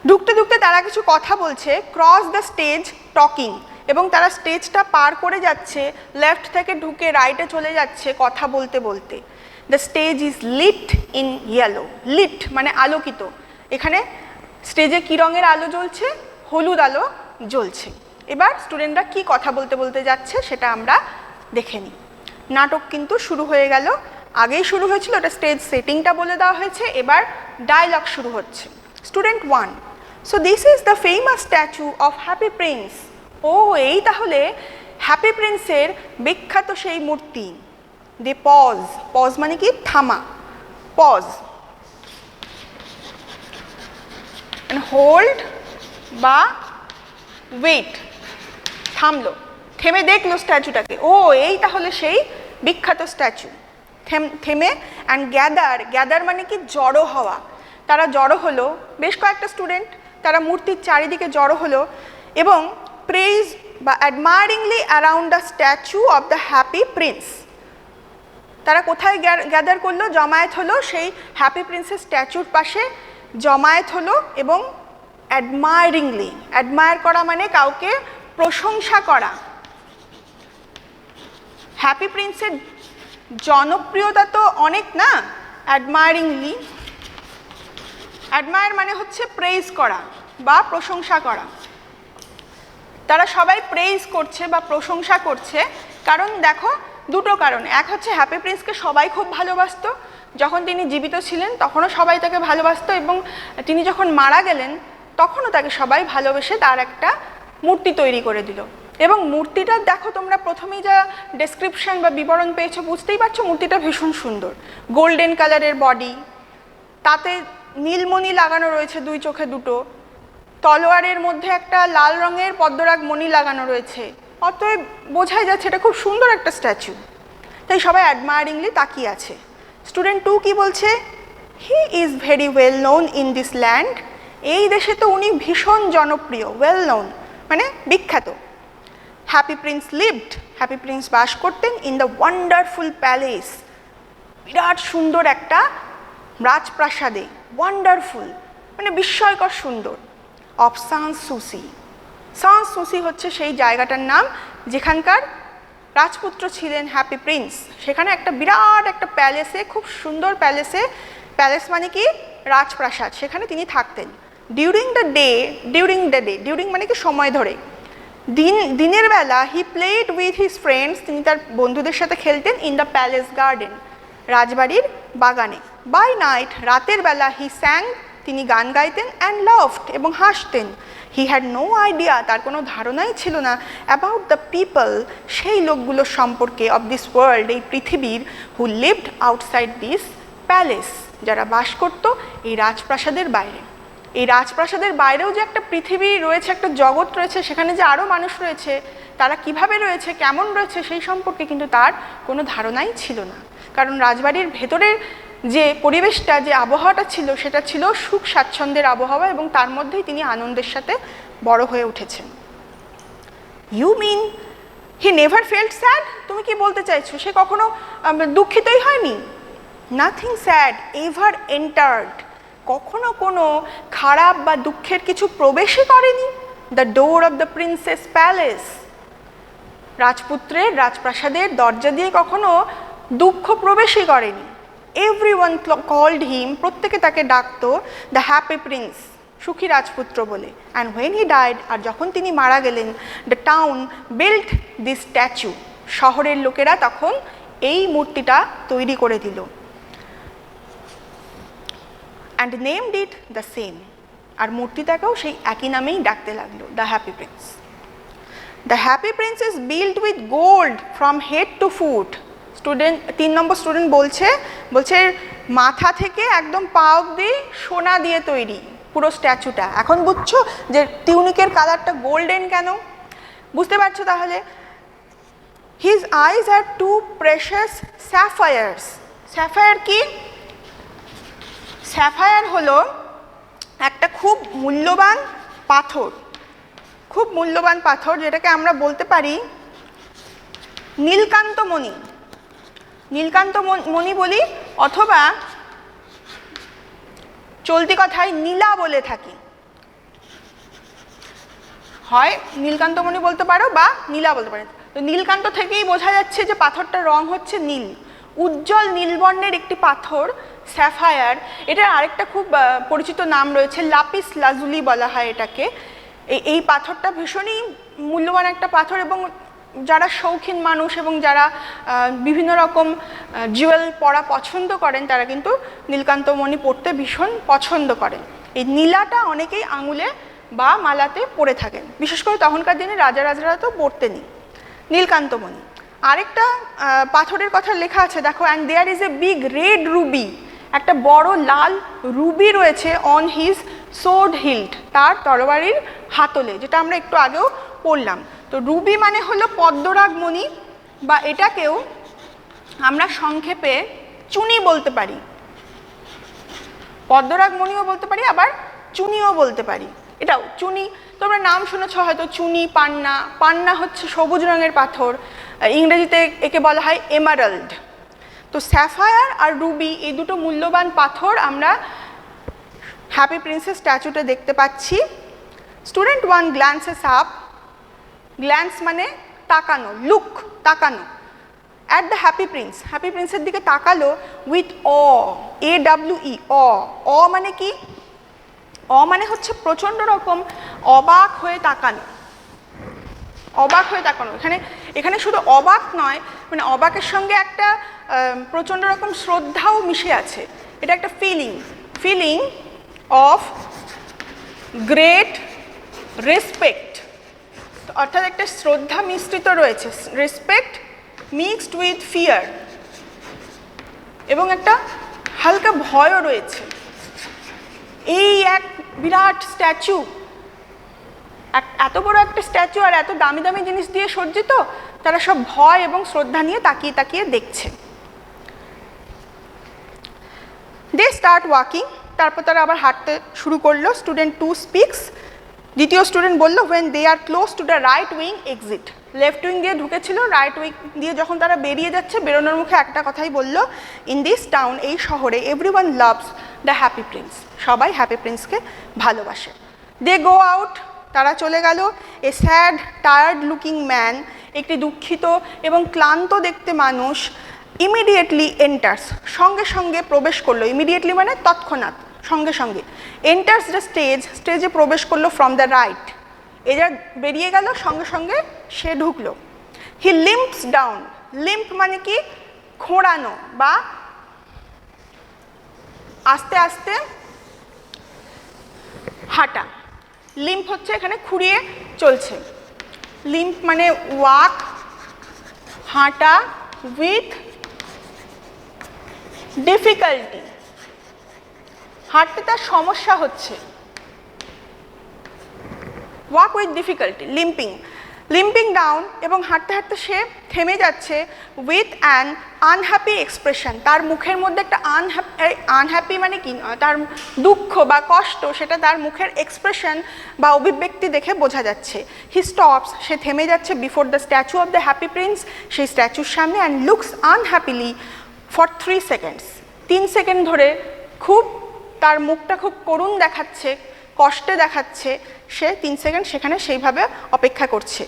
ঢুকতে ঢুকতে তারা কিছু কথা বলছে, ক্রস দ্য স্টেজ টকিং, এবং তারা স্টেজটা পার করে যাচ্ছে, লেফট থেকে ঢুকে রাইটে চলে যাচ্ছে কথা বলতে বলতে। The stage is lit in yellow, lit মানে আলোকিত। এখানে স্টেজে কী রঙের আলো জ্বলছে? হলুদ আলো জ্বলছে। এবার স্টুডেন্টরা কি কথা বলতে বলতে যাচ্ছে সেটা আমরা দেখে নিই। নাটক কিন্তু শুরু হয়ে গেল, আগেই শুরু হয়েছিল, ওটা স্টেজ সেটিংটা বলে দেওয়া হয়েছে, এবার ডায়লগ শুরু হচ্ছে। Student 1, so this is the famous statue of Happy Prince. ও, এই তাহলে হ্যাপি প্রিন্সের বিখ্যাত সেই মূর্তি। দে পজ, পজ মানে কি? থামা, পজ, হোল্ড বা ওয়েট, থামলো, থেমে দেখলো স্ট্যাচুটাকে। ও, এই তাহলে সেই বিখ্যাত স্ট্যাচু। থেমে অ্যান্ড গ্যাদার, গ্যাদার মানে কি? জড়ো হওয়া। তারা জড়ো হলো, বেশ কয়েকটা স্টুডেন্ট, তারা মূর্তির চারিদিকে জড়ো হলো এবং প্রেজ বা admiringly around the statue of the happy Prince. তারা কোথায় গ্যাদার করলো? জমায়েত হলো সেই হ্যাপি প্রিন্সের স্ট্যাচুর পাশে জমায়েত হলো এবং অ্যাডমায়ারিংলি, অ্যাডমায়ার করা মানে কাউকে প্রশংসা করা। হ্যাপি প্রিন্সের জনপ্রিয়তা তো অনেক না, অ্যাডমায়ারিংলি, অ্যাডমায়ার মানে হচ্ছে প্রেজ করা বা প্রশংসা করা। তারা সবাই প্রেজ করছে বা প্রশংসা করছে, কারণ দেখো দুটো কারণ। এক হচ্ছে হ্যাপি প্রিন্সকে সবাই খুব ভালোবাসতো, যখন তিনি জীবিত ছিলেন তখনও সবাই তাকে ভালোবাসতো, এবং তিনি যখন মারা গেলেন তখনও তাকে সবাই ভালোবেসে তার একটা মূর্তি তৈরি করে দিল। এবং মূর্তিটা দেখো তোমরা প্রথমেই যা ডেসক্রিপশন বা বিবরণ পেয়েছো, বুঝতেই পারছো মূর্তিটা ভীষণ সুন্দর। গোল্ডেন কালারের বডি, তাতে নীলমণি লাগানো রয়েছে, দুই চোখে দুটো, তলোয়ারের মধ্যে একটা লাল রঙের পদ্মরাগ মণি লাগানো রয়েছে। অতএব বোঝাই যাচ্ছে এটা খুব সুন্দর একটা স্ট্যাচু, তাই সবাই অ্যাডমায়ারিংলি তাকিয়ে আছে। স্টুডেন্ট 2 কি বলছে? He is very well known in this land. এই দেশে তো উনি ভীষণ জনপ্রিয়, ওয়েল নোন মানে বিখ্যাত। Happy Prince lived, Happy Prince বাস করতেন, ইন দ্য ওয়ান্ডারফুল প্যালেস, বিরাট সুন্দর একটা রাজপ্রাসাদে, ওয়ান্ডারফুল মানে বিস্ময়কর সুন্দর, অফ সানসুসি। সানসুসি হচ্ছে সেই জায়গাটার নাম যেখানকার রাজপুত্র ছিলেন হ্যাপি প্রিন্স। সেখানে একটা বিরাট একটা প্যালেসে, খুব সুন্দর প্যালেসে, প্যালেস মানে কি? রাজপ্রাসাদ, সেখানে তিনি থাকতেন। ডিউরিং দ্য ডে, ডিউরিং মানে কি? সময় ধরে। দিনের বেলা he played with his friends, তিনি তার বন্ধুদের সাথে খেলতেন, ইন দ্য প্যালেস গার্ডেন, রাজবাড়ির বাগানে। বাই নাইট, রাতের বেলা হি স্যাং, তিনি গান গাইতেন, অ্যান্ড লাফড এবং হাসতেন। হি হ্যাড নো আইডিয়া, তার কোনো ধারণাই ছিল না, অ্যাবাউট দ্য পিপল, সেই লোকগুলোর সম্পর্কে, অফ দিস ওয়ার্ল্ড, এই পৃথিবীর, who lived outside this palace, যারা বাস করতো এই রাজপ্রাসাদের বাইরে। এই রাজপ্রাসাদের বাইরেও যে একটা পৃথিবী রয়েছে, একটা জগৎ রয়েছে, সেখানে যে আরও মানুষ রয়েছে, তারা কিভাবে রয়েছে, কেমন রয়েছে, সেই সম্পর্কে কিন্তু তার কোনো ধারণাই ছিল না। কারণ রাজবাড়ির ভেতরের যে পরিবেশটা, যে আবহাওয়াটা ছিল, সেটা ছিল সুখ স্বাচ্ছন্দ্যের আবহাওয়া, এবং তার মধ্যেই তিনি আনন্দের সাথে বড় হয়ে উঠেছেন। You mean he never felt sad? তুমি কি বলতে চাইছো সে কখনো দুঃখিতই হয়নি? নাথিং স্যাড এভার এন্টার্ড, কখনো কোনো খারাপ বা দুঃখের কিছু প্রবেশই করেনি। The door of the prince's palace, রাজপুত্রের রাজপ্রাসাদের দরজা দিয়ে কখনো দুঃখ প্রবেশই করেনি। এভরিওয়ান কল্ড হিম, প্রত্যেকে তাকে ডাকতো দ্য হ্যাপি প্রিন্স, সুখী রাজপুত্র বলে। অ্যান্ড হোয়েন হি ডাইড, আর যখন তিনি মারা গেলেন, the town built this statue, শহরের লোকেরা তখন এই মূর্তিটা তৈরি করে দিল। And named it the same, আর মূর্তিটাকেও সেই একই নামেই ডাকতে লাগলো, the happy Prince. The happy Prince is build with gold from head to foot. Student 3 number student বলছে মাথা থেকে একদম পা অবধি সোনা দিয়ে তৈরি পুরো স্ট্যাচুটা। এখন বুঝছো যে টিউনিকের কালারটা গোল্ডেন কেন? বুঝতে পারছো তাহলে? হিজ আইজ আর 2 প্রেশাস স্যাফায়ার্স। স্যাফায়ার কি? স্যাফায়ার হলো একটা খুব মূল্যবান পাথর, খুব মূল্যবান পাথর, যেটাকে আমরা বলতে পারি নীলকান্তমণি, নীলকান্তমণি বলি, অথবা চলতি কথায় নীলা বলে থাকি। হয় নীলকান্তমণি বলতে পারো বা নীলা বলতে পারো। তো নীলকান্ত থেকেই বোঝা যাচ্ছে যে পাথরটার রং হচ্ছে নীল, উজ্জ্বল নীলবর্ণের একটি পাথর স্যাফায়ার। এটার আরেকটা খুব পরিচিত নাম রয়েছে, লাপিস লাজুলি বলা হয় এটাকে। এই পাথরটা ভীষণই মূল্যবান একটা পাথর, এবং যারা শৌখিন মানুষ এবং যারা বিভিন্ন রকম জুয়েল পরা পছন্দ করেন তারা কিন্তু নীলকান্তমণি পরতে ভীষণ পছন্দ করেন। এই নীলাটা অনেকেই আঙুলে বা মালাতে পরে থাকেন, বিশেষ করে তখনকার দিনে রাজারা তো পরতেনই নীলকান্তমণি। আরেকটা পাথরের কথা লেখা আছে দেখো, and there is a big red ruby, একটা বড় লাল রুবি রয়েছে অন হিজ সোর্ড হিল্ট, তার তরবারির হাতলে, যেটা আমরা একটু আগেও পড়লাম। তো রুবি মানে হলো পদ্মরাগমণি, বা এটাকেও আমরা সংক্ষেপে চুনি বলতে পারি, পদ্মরাগমণিও বলতে পারি, আবার চুনিও বলতে পারি। এটাও চুনি তোমরা নাম শুনেছ হয়তো, চুনি, পান্না। পান্না হচ্ছে সবুজ রঙের পাথর, ইংরেজিতে একে বলা হয় এমারাল্ড। তো স্যাফায়ার আর রুবি এই দুটো মূল্যবান পাথর আমরা হ্যাপি প্রিন্সেস স্ট্যাচুতে দেখতে পাচ্ছি। স্টুডেন্ট 1 গ্ল্যান্সেস আপ, গ্ল্যান্স মানে তাকানো, লুক, তাকানো, at the happy Prince, happy প্রিন্সের দিকে তাকালো, উইথ AWE, অ মানে কি? অ মানে হচ্ছে প্রচণ্ড রকম অবাক হয়ে তাকানো, অবাক হয়ে তাকানো। এখানে শুধু অবাক নয়, মানে অবাকের সঙ্গে একটা প্রচণ্ড রকম শ্রদ্ধাও মিশে আছে। এটা একটা ফিলিং অফ গ্রেট রেসপেক্ট, অর্থাৎ একটা শ্রদ্ধা মিশ্রিত রয়েছে, রেসপেক্ট মিক্সড উইথ ফিয়ার, এবং একটা হালকা ভয়ও রয়েছে। এই এক বিরাট স্ট্যাচু, এত বড় একটা স্ট্যাচু আর এত দামি দামি জিনিস দিয়ে সজ্জিত, তারা সব ভয় এবং শ্রদ্ধা নিয়ে তাকিয়ে তাকিয়ে দেখছে। দে স্টার্ট ওয়াকিং, তারপর তারা আবার হাঁটতে শুরু করলো। স্টুডেন্ট 2 স্পিক্স, দ্বিতীয় স্টুডেন্ট বললো, when they are close to the right wing exit, left wing দিয়ে ঢুকেছিল, রাইট উইং দিয়ে যখন তারা বেরিয়ে যাচ্ছে, বেরোনোর মুখে একটা কথাই বললো, ইন দিস টাউন, এই শহরে, everyone loves the happy Prince, সবাই হ্যাপি প্রিন্সকে ভালোবাসে। দে গো আউট, তারা চলে গেল। A sad tired looking man, একটি দুঃখিত এবং ক্লান্ত দেখতে মানুষ, ইমিডিয়েটলি এন্টার্স, সঙ্গে সঙ্গে প্রবেশ করলো, ইমিডিয়েটলি মানে তৎক্ষণাৎ, সঙ্গে সঙ্গে, এন্টার্স দ্য স্টেজ, স্টেজে প্রবেশ করলো, ফ্রম দ্য রাইট, এরা বেরিয়ে গেল, সঙ্গে সঙ্গে সে ঢুকলো। হি লিম্পস ডাউন, লিম্প মানে কি? খোঁড়ানো বা আস্তে আস্তে হাঁটা, লিম্প হচ্ছে এখানে খুঁড়িয়ে চলছে। লিম্প মানে ওয়াক, হাঁটা উইথ ডিফিকাল্টি, হাঁটতে তার সমস্যা হচ্ছে, ওয়াক উইথ ডিফিকাল্টি, লিম্পিং ডাউন, এবং হাঁটতে হাঁটতে সে থেমে যাচ্ছে, উইথ অ্যান আনহ্যাপি এক্সপ্রেশন, তার মুখের মধ্যে একটা আনহ্যাপি মানে কি, তার দুঃখ বা কষ্ট, সেটা তার মুখের এক্সপ্রেশন বা অভিব্যক্তি দেখে বোঝা যাচ্ছে। হি স্টপস, সে থেমে যাচ্ছে, before the statue of the happy Prince, সেই স্ট্যাচুর সামনে, and looks unhappily for 3 seconds, 3 second ধরে খুব তার মুখটা খুব করুণ দেখাচ্ছে, কষ্টে দেখাচ্ছে, সে 3 সেকেন্ড সেখানে সেইভাবে অপেক্ষা করছে।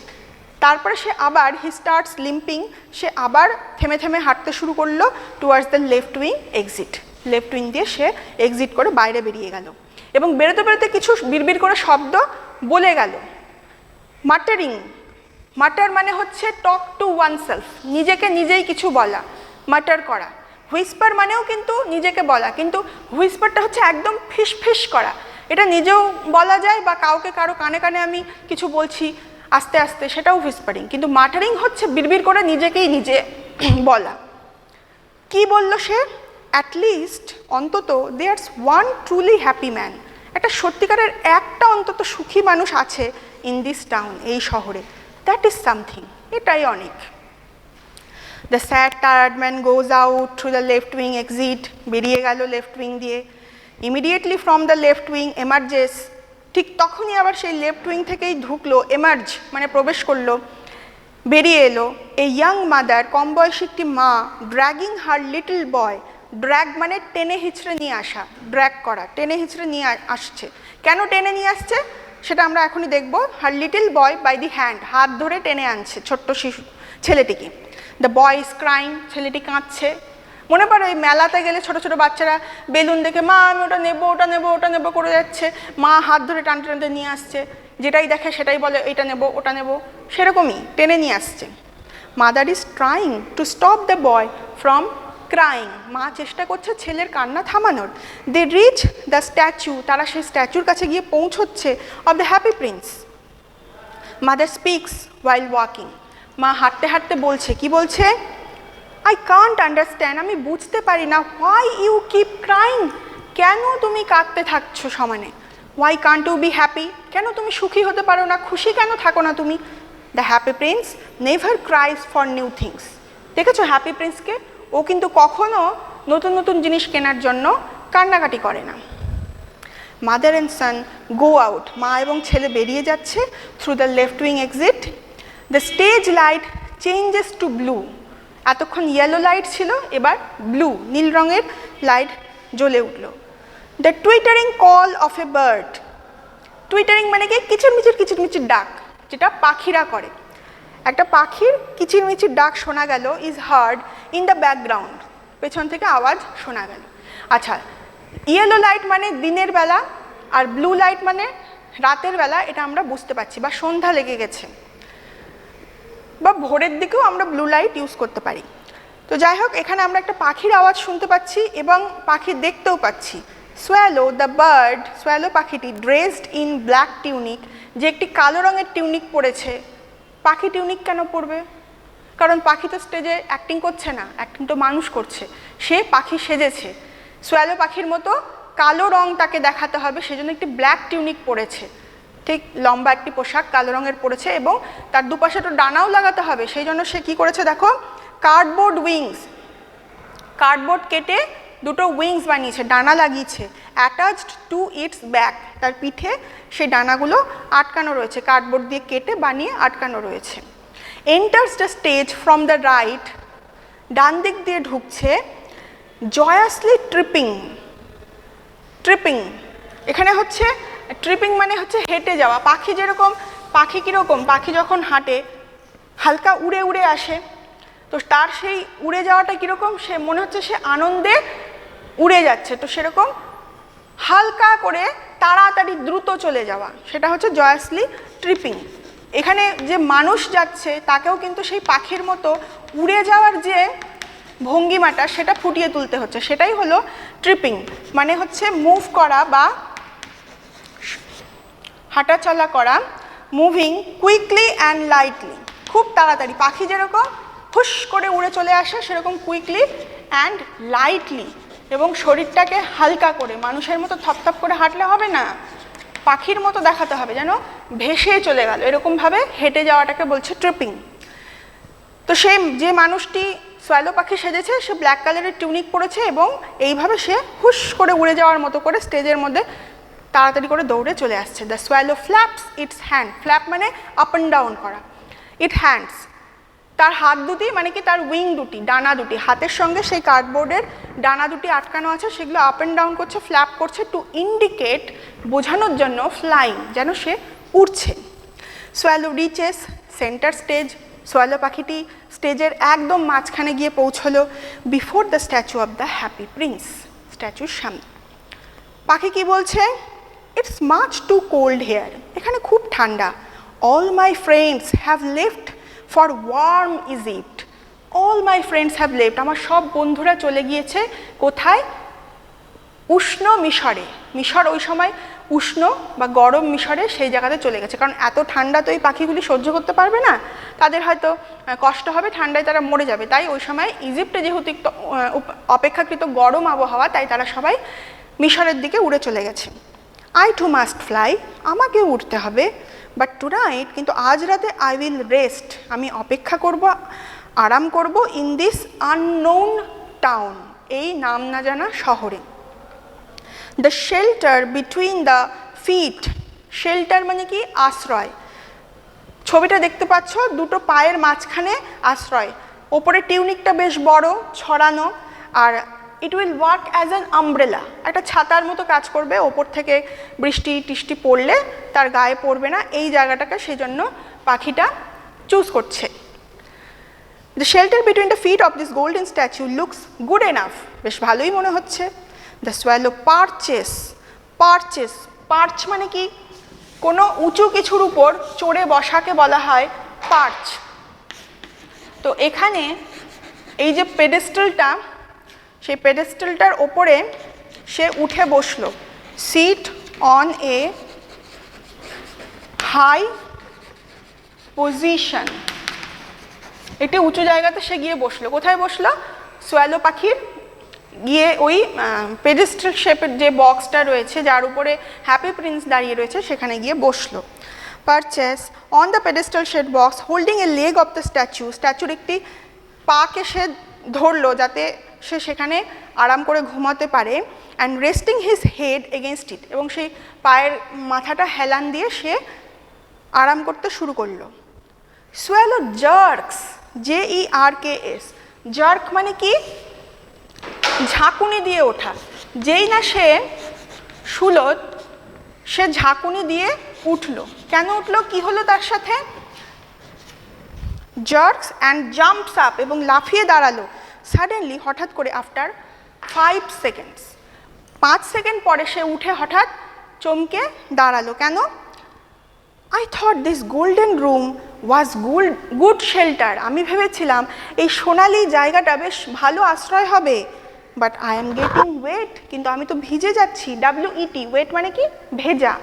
তারপরে সে আবার, হি স্টার্টস লিম্পিং, সে আবার থেমে থেমে হাঁটতে শুরু করলো, towards the left wing exit, left wing দিয়ে সে এক্সিট করে বাইরে বেরিয়ে গেল। এবং বেরোতে বেরোতে কিছু বিড়বিড় করে শব্দ বলে গেল। মাটারিং, মাটার মানে হচ্ছে টক টু ওয়ানসেলফ, নিজেকে নিজেই কিছু বলা, মাটার করা। হুইসপার মানেও কিন্তু নিজেকে বলা, কিন্তু হুইসপারটা হচ্ছে একদম ফিস ফিস করা, এটা নিজেও বলা যায় বা কাউকে কারো কানে কানে আমি কিছু বলছি আস্তে আস্তে, সেটাও হুইসপারিং। কিন্তু মাটারিং হচ্ছে বিড়বিড় করে নিজেকেই নিজে বলা। কি বলল সে? অ্যাট লিস্ট, অন্তত there's one truly happy man, একটা সত্যিকারের একটা অন্তত সুখী মানুষ আছে ইন দিস টাউন, এই শহরে, দ্যাট ইজ সামথিং, এটাই অনেক। The sad tired man goes out through the left wing exit, বেরিয়ে গেল লেফট উইং দিয়ে। Immediately from the left wing emerges, ঠিক তখনই আবার সেই লেফট উইং থেকেই ঢুকলো, এমার্জ মানে প্রবেশ করলো, বেরিয়ে এলো এ ইয়াং মাদার, কম বয়সী একটি মা, ড্র্যাগিং হার লিটল বয়, ড্র্যাগ মানে টেনে হিচড়ে নিয়ে আসা, ড্র্যাগ করা, টেনে হিচড়ে নিয়ে আসছে। কেন টেনে নিয়ে আসছে সেটা আমরা এখনই দেখব। Her little boy by the hand, হাত ধরে টেনে আনছে ছোট্ট শিশু ছেলেটিকে। দ্য বয় ইজ ক্রাইং, ছেলেটি কাঁদছে। মনে পড়ে ওই মেলাতে গেলে ছোটো ছোটো বাচ্চারা বেলুন দেখে মা আমি ওটা নেবো ওটা নেবো ওটা নেবো করে যাচ্ছে, মা হাত ধরে টানতে টানতে নিয়ে আসছে, যেটাই দেখে সেটাই বলে এটা নেবো ওটা নেবো, সেরকমই টেনে নিয়ে আসছে। Mother is trying to stop the boy from crying, মা চেষ্টা করছে ছেলের কান্না থামানোর। দে রিচ দ্য স্ট্যাচু, তারা সেই স্ট্যাচুর কাছে গিয়ে পৌঁছচ্ছে, of the happy Prince. Mother speaks while walking, মা হাঁটতে হাঁটতে বলছে, কি বলছে? আই কান্ট আন্ডারস্ট্যান্ড, আমি বুঝতে পারি না, হোয়াই ইউ কিপ ক্রাইং, কেন তুমি কাঁদতে থাকছো সমানে। Why can't you be happy, কেন তুমি সুখী হতে পারো না, খুশি কেন থাকো না তুমি। The happy Prince never cries for new things, দেখেছো হ্যাপি প্রিন্সকে, ও কিন্তু কখনো নতুন নতুন জিনিস কেনার জন্য কান্নাকাটি করে না। Mother and son go out, মা এবং ছেলে বেরিয়ে যাচ্ছে through the left wing exit. The stage light changes to blue, এতক্ষণ ইয়েলো লাইট ছিল, এবার ব্লু নীল রঙের লাইট জ্বলে উঠল। The twittering call of a bird, twittering মানে কি? কিচিরমিচির ডাক, যেটা পাখিরা করে। একটা পাখির কিচিরমিচির ডাক শোনা গেল, is hard in the background, পেছন থেকে আওয়াজ শোনা গেল। আচ্ছা, ইয়েলো লাইট মানে দিনের বেলা আর ব্লু লাইট মানে রাতের বেলা, এটা আমরা বুঝতে পারছি, বা সন্ধ্যা লেগে গেছে, বা ভোরের দিকেও আমরা ব্লু লাইট ইউজ করতে পারি। তো যাই হোক, এখানে আমরা একটা পাখির আওয়াজ শুনতে পাচ্ছি এবং পাখি দেখতেও পাচ্ছি। সোয়ালো দ্য বার্ড, সোয়ালো পাখিটি, ড্রেসড ইন ব্ল্যাক টিউনিক, যে একটি কালো রঙের টিউনিক পরেছে। পাখি টিউনিক কেন পরবে? কারণ পাখি তো স্টেজে অ্যাক্টিং করছে না, অ্যাক্টিং তো মানুষ করছে, সে পাখি সেজেছে। সোয়ালো পাখির মতো কালো রং তাকে দেখাতে হবে, সেজন্য একটি ব্ল্যাক টিউনিক পরেছে, ঠিক লম্বা একটি পোশাক কালো রঙের পরেছে, এবং তার দুপাশে তো ডানাও লাগাতে হবে, সেই জন্য সে কী করেছে দেখো, কার্ডবোর্ড উইংস, কার্ডবোর্ড কেটে দুটো উইংস বানিয়েছে, ডানা লাগিয়েছে। অ্যাটাচড টু ইটস ব্যাক, তার পিঠে সেই ডানাগুলো আটকানো রয়েছে, কার্ডবোর্ড দিয়ে কেটে বানিয়ে আটকানো রয়েছে। Enters the stage from the right, ডান দিক দিয়ে ঢুকছে। জয়াসলি ট্রিপিং, ট্রিপিং এখানে হচ্ছে ট্রিপিং মানে হচ্ছে হেঁটে যাওয়া। পাখি যেরকম, পাখি কীরকম, পাখি যখন হাঁটে হালকা উড়ে উড়ে আসে, তো তার সেই উড়ে যাওয়াটা কীরকম, সে মনে হচ্ছে সে আনন্দে উড়ে যাচ্ছে, তো সেরকম হালকা করে তাড়াতাড়ি দ্রুত চলে যাওয়া, সেটা হচ্ছে জয়াসলি ট্রিপিং। এখানে যে মানুষ যাচ্ছে তাকেও কিন্তু সেই পাখির মতো উড়ে যাওয়ার যে ভঙ্গিমাটা সেটা ফুটিয়ে তুলতে হচ্ছে, সেটাই হলো ট্রিপিং, মানে হচ্ছে মুভ করা বা হাঁটাচলা করা। মুভিং কুইকলি অ্যান্ড লাইটলি, খুব তাড়াতাড়ি, পাখি যেরকম হুশ করে উড়ে চলে আসে সেরকম কুইকলি অ্যান্ড লাইটলি, এবং শরীরটাকে হালকা করে, মানুষের মতো থপথপ করে হাঁটলে হবে না, পাখির মতো দেখাতে হবে, যেন ভেসে চলে গেল, এরকমভাবে হেঁটে যাওয়াটাকে বলছে ট্রিপিং। তো সে যে মানুষটি সোয়ালো পাখি সেজেছে সে ব্ল্যাক কালারের টিউনিক পরেছে এবং এইভাবে সে হুশ করে উড়ে যাওয়ার মতো করে স্টেজের মধ্যে তাড়াতাড়ি করে দৌড়ে চলে আসছে। The swallow flaps it's hand, flap মানে আপ অ্যান্ড ডাউন করা, ইট হ্যান্ডস তার হাত দুটি মানে কি তার উইং দুটি, ডানা দুটি, হাতের সঙ্গে সেই কার্ডবোর্ডের ডানা দুটি আটকানো আছে, সেগুলো আপ অ্যান্ড ডাউন করছে, ফ্ল্যাপ করছে, টু ইন্ডিকেট বোঝানোর জন্য, ফ্লাইং যেন সে উড়ছে। Swallow reaches centre stage, swallow পাখিটি স্টেজের একদম মাঝখানে গিয়ে পৌঁছলো। Before the statue of the happy prince, স্ট্যাচুর সামনে। পাখি কি বলছে? It's much too cold here, এখানে খুব ঠান্ডা। All my friends have left for warm Egypt, all my friends have left, আমার সব বন্ধুরা চলে গিয়েছে কোথায়? উষ্ণ মিশরে। মিশর ওই সময় উষ্ণ বা গরম মিশরে, সেই জায়গাতে চলে গেছে, কারণ এত ঠান্ডা তো এই পাখিগুলি সহ্য করতে পারবে না, তাদের হয়তো কষ্ট হবে, ঠান্ডায় তারা মরে যাবে। তাই ওই সময় ইজিপ্টে যেহেতু অপেক্ষাকৃত গরম আবহাওয়া, তাই তারা সবাই মিশরের দিকে উড়ে চলে গেছে। আই টু মাস্ট ফ্লাই, আমাকেও উঠতে হবে, বাট টু নাইট, কিন্তু আজ রাতে আই উইল রেস্ট, আমি অপেক্ষা করব, আরাম করব, ইন দিস আননোন টাউন, এই নাম না জানা শহরে। The shelter between the feet, shelter মানে কি? আশ্রয়। ছবিটা দেখতে পাচ্ছ, দুটো পায়ের মাঝখানে আশ্রয়, ওপরে টিউনিকটা বেশ বড় ছড়ানো, আর it will work as an umbrella, একটা ছাতার মতো কাজ করবে, ওপর থেকে বৃষ্টি টিষ্টি পড়লে তার গায়ে পড়বে না, এই জায়গাটাকে সেই জন্য পাখিটা চুজ করছে। The shelter between the feet of this golden statue looks good enough, বেশ ভালোই মনে হচ্ছে। The swallow perches, perches, perch মানে কি? কোনো উঁচু কিছুর উপর চড়ে বসাকে বলা হয় পার্চ। তো এখানে এই যে পেডেস্টালটা, সেই পেডেস্টালটার ওপরে সে উঠে বসলো, sit on a high position, একটি উঁচু জায়গাতে সে গিয়ে বসলো। কোথায় বসলো? সোয়ালো পাখির গিয়ে ওই পেডেস্টাল শেপের যে বক্সটা রয়েছে, যার উপরে হ্যাপি প্রিন্স দাঁড়িয়ে রয়েছে, সেখানে গিয়ে বসলো। Perches on the pedestal shed box holding a leg of the statue, স্ট্যাচুর একটি পাকে সে ধরলো যাতে সে সেখানে আরাম করে ঘুমাতে পারে, and resting his head against it, এবং সেই পায়ের মাথাটা হেলান দিয়ে সে আরাম করতে শুরু করলো। সোয়ালো জার্কস, JERKS, জার্ক মানে কি? ঝাঁকুনি দিয়ে ওঠা। যেই না সে শুলো, সে ঝাঁকুনি দিয়ে উঠলো। কেন উঠলো? কি হলো তার সাথে? জার্কস অ্যান্ড জাম্পস আপ, এবং লাফিয়ে দাঁড়ালো। সাডেনলি, হঠাৎ করে, আফটার 5 সেকেন্ডস, 5 সেকেন্ড পরে সে উঠে হঠাৎ চমকে দাঁড়ালো। কেন? I thought this golden room was good shelter, আমি ভেবেছিলাম এই সোনালি জায়গাটা বেশ ভালো আশ্রয় হবে, but I am getting wait, কিন্তু আমি তো ভিজে যাচ্ছি। WET, ওয়েট মানে কি? ভেজা।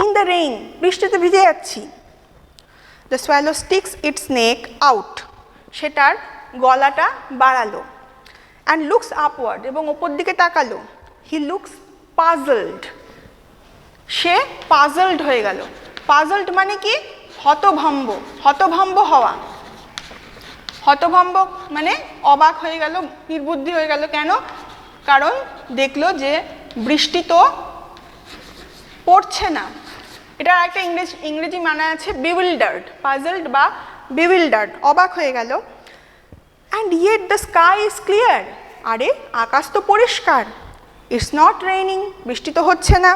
ইন দ্য রেইন, বৃষ্টিতে ভিজে যাচ্ছি। The swallow sticks it's neck out, সেটার গলাটা বাড়ালো, অ্যান্ড লুকস আপওয়ার্ড, এবং ওপর দিকে তাকালো। He looks puzzled, say puzzled হয়ে গেল। পাজলড মানে কি? হতভম্ব, হতভম্ব হওয়া। হতভম্ব মানে অবাক হয়ে গেল, নির্বুদ্ধি হয়ে গেল। কেন? কারণ দেখলো যে বৃষ্টি তো পড়ছে না। এটার একটা ইংরেজি মানে আছে বিউইল্ডার্ড, পাজলড বা বিউইল্ডার্ড, অবাক হয়ে গেল। And yet the sky is clear, আরে আকাশ তো পরিষ্কার। ইটস নট রেইনিং, বৃষ্টি তো হচ্ছে না।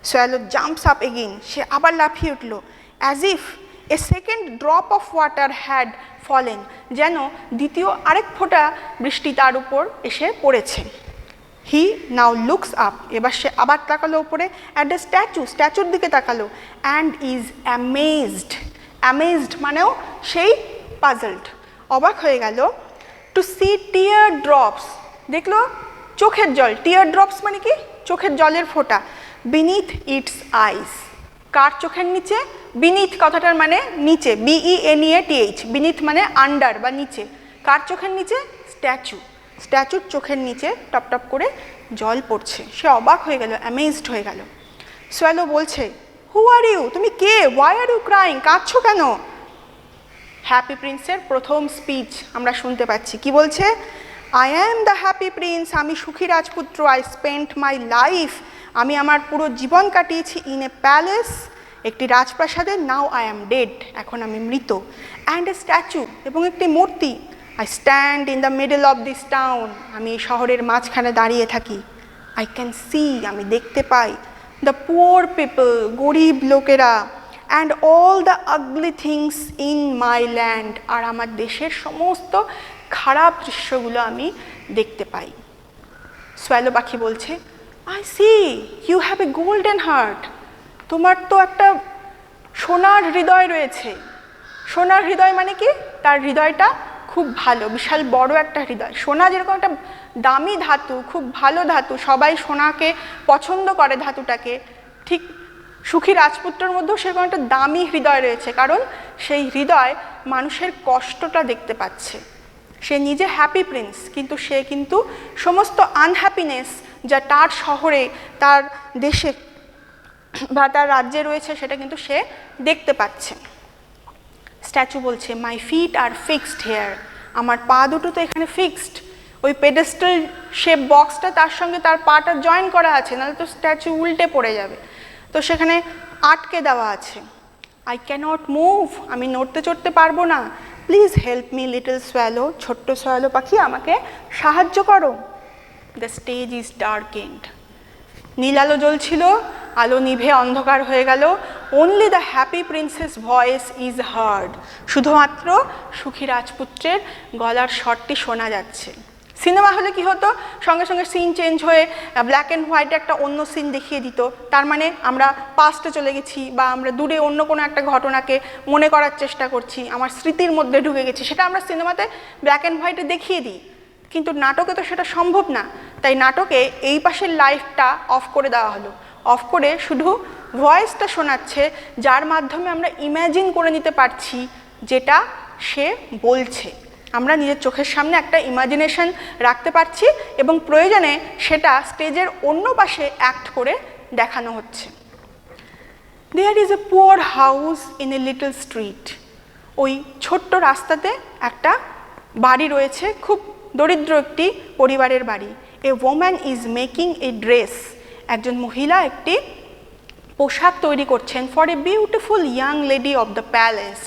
সোয়ালো জাম্পস আপ এগেইন, সে আবার লাফিয়ে উঠল। As if A second drop of water had fallen, যেন দ্বিতীয় আরেক ফোঁটা বৃষ্টি তার উপর এসে পড়েছে। হি নাও লুকস আপ, এবার সে আবার তাকালো উপরে। অ্যাট দ্য স্ট্যাচু, স্ট্যাচুর দিকে তাকালো। অ্যান্ড ইজ অ্যামেজড, অ্যামেজড মানেও সেই পাজলড, অবাক হয়ে গেল। টু সি টিয়ার ড্রপস, দেখলো চোখের জল। টিয়ার ড্রপস মানে কি? চোখের জলের ফোঁটা। বিনিথ ইটস আইস, কার চোখের নিচে? বিনিথ কথাটার মানে নিচে, BENEATH, বিনিথ মানে আন্ডার বা নিচে। কার চোখের নিচে? স্ট্যাচু, স্ট্যাচুর চোখের নিচে টপ টপ করে জল পড়ছে। সে অবাক হয়ে গেল, অ্যামেজড হয়ে গেল। সোয়ালো বলছে, হু আর ইউ, তুমি কে? ওয়াই আর ইউ ক্রাইং, কাঁদছো কেন? হ্যাপি প্রিন্সের প্রথম স্পিচ আমরা শুনতে পাচ্ছি। কি বলছে? I am the happy Prince, আমি সুখী রাজপুত্র। আই স্পেন্ট মাই লাইফ, আমি আমার পুরো জীবন কাটিয়েছি ইন এ প্যালেস, একটি রাজপ্রাসাদে। নাও আই অ্যাম ডেড, এখন আমি মৃত। অ্যান্ড এ স্ট্যাচু, এবং একটি মূর্তি। I stand in the middle of this town, আমি এই শহরের মাঝখানে দাঁড়িয়ে থাকি। আই ক্যান সি, আমি দেখতে পাই। দ্য পুয়ার পিপল, গরিব লোকেরা। And all the ugly things in my land, আর আমার দেশের সমস্ত খারাপ দৃশ্যগুলো আমি দেখতে পাই। সোয়ালো পাখি বলছে, I see you have a golden heart, তোমার তো একটা সোনার হৃদয় রয়েছে। সোনার হৃদয় মানে কি? তার হৃদয়টা খুব ভালো, বিশাল বড় একটা হৃদয়। সোনা যেরকম একটা দামি ধাতু, খুব ভালো ধাতু, সবাই সোনাকে পছন্দ করে ধাতুটাকে, ঠিক সুখী রাজপুত্রের মধ্যেও সেরকম একটা দামি হৃদয় রয়েছে, কারণ সেই হৃদয় মানুষের কষ্টটা দেখতে পাচ্ছে। সে নিজে হ্যাপি প্রিন্স, কিন্তু সে কিন্তু সমস্ত আনহ্যাপিনেস যা তার শহরে, তার দেশে বা তার রাজ্যে রয়েছে, সেটা কিন্তু সে দেখতে পাচ্ছে। স্ট্যাচু বলছে, my feet are fixed here, আমার পা দুটো তো এখানে ফিক্সড, ওই পেডেস্টাল শেপ বক্সটা তার সঙ্গে তার পাটা জয়েন করা আছে, নাহলে তো স্ট্যাচু উল্টে পড়ে যাবে, তো সেখানে আটকে দেওয়া আছে। আই ক্যানট মুভ, আমি নড়তে চড়তে পারবো না, please help me little swallow, ছোট্ট সোয়ালো পাখি আমাকে সাহায্য করো। দ্য স্টেজ ইজ ডার্কেন্ড, নীল আলো জ্বলছিল, আলো নিভে অন্ধকার হয়ে গেল। Only the happy princess voice is hard, শুধুমাত্র সুখী রাজপুত্রের গলার স্বরটি শোনা যাচ্ছে। সিনেমা হলে কি হতো, সঙ্গে সঙ্গে সিন চেঞ্জ হয়ে ব্ল্যাক অ্যান্ড হোয়াইটে একটা অন্য সিন দেখিয়ে দিত, তার মানে আমরা পাস্টে চলে গেছি বা আমরা দূরে অন্য কোনো একটা ঘটনাকে মনে করার চেষ্টা করছি, আমার স্মৃতির মধ্যে ঢুকে গেছি, সেটা আমরা সিনেমাতে ব্ল্যাক অ্যান্ড হোয়াইটে দেখিয়ে দিই। কিন্তু নাটকে তো সেটা সম্ভব না, তাই নাটকে এই পাশের লাইফটা অফ করে দেওয়া হলো, অফ করে শুধু ভয়েসটা শোনাচ্ছে, যার মাধ্যমে আমরা ইম্যাজিন করে নিতে পারছি যেটা সে বলছে। আমরা নিজের চোখের সামনে একটা ইমাজিনেশন রাখতে পারছি এবং প্রয়োজনে সেটা স্টেজের অন্য পাশে অ্যাক্ট করে দেখানো হচ্ছে। There is a poor house in a little street, ওই ছোট্ট রাস্তাতে একটা বাড়ি রয়েছে, খুব দরিদ্র একটি পরিবারের বাড়ি। A woman is making A dress, একজন মহিলা একটি পোশাক তৈরি করছেন, for a beautiful young lady of the palace,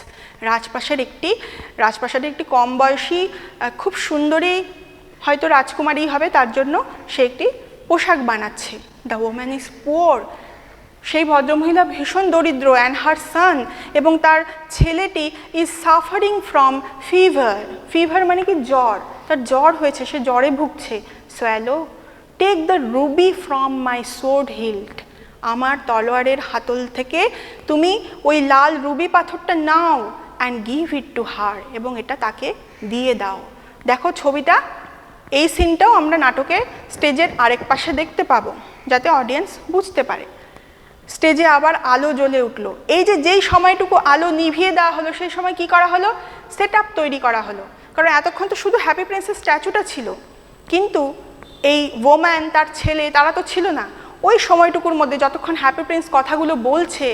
রাজপ্রাসাদের একটি কম বয়সী খুব সুন্দরী, হয়তো রাজকুমারী হবে, তার জন্য সে একটি পোশাক বানাচ্ছে। দ্য ওম্যান ইজ পুয়ার, সেই ভদ্রমহিলা ভীষণ দরিদ্র, অ্যান্ড হার সান, এবং তার ছেলেটি is suffering from fever, fever মানে কি জ্বর, তার জ্বর হয়েছে, সে জ্বরে ভুগছে। Swallow, take the ruby from my sword hilt, আমার তলোয়ারের হাতল থেকে তুমি ওই লাল রুবি পাথরটা নাও, and give it to her, এবং এটা তাকে দিয়ে দাও। দেখো ছবিটা, এই সিনটাও আমরা নাটকের স্টেজের আরেক পাশে দেখতে পাবো, যাতে অডিয়েন্স বুঝতে পারে। স্টেজে আবার আলো জ্বলে উঠলো, এই যে যেই সময়টুকু আলো নিভিয়ে দেওয়া হলো, সেই সময় কি করা হলো, সেট আপ তৈরি করা হলো, কারণ এতক্ষণ তো শুধু হ্যাপি প্রিন্সেস স্ট্যাচুটা ছিল, কিন্তু এই ওম্যান, তার ছেলে, তারা তো ছিল না। ওই সময়টুকুর মধ্যে যতক্ষণ হ্যাপি প্রিন্স কথাগুলো বলছে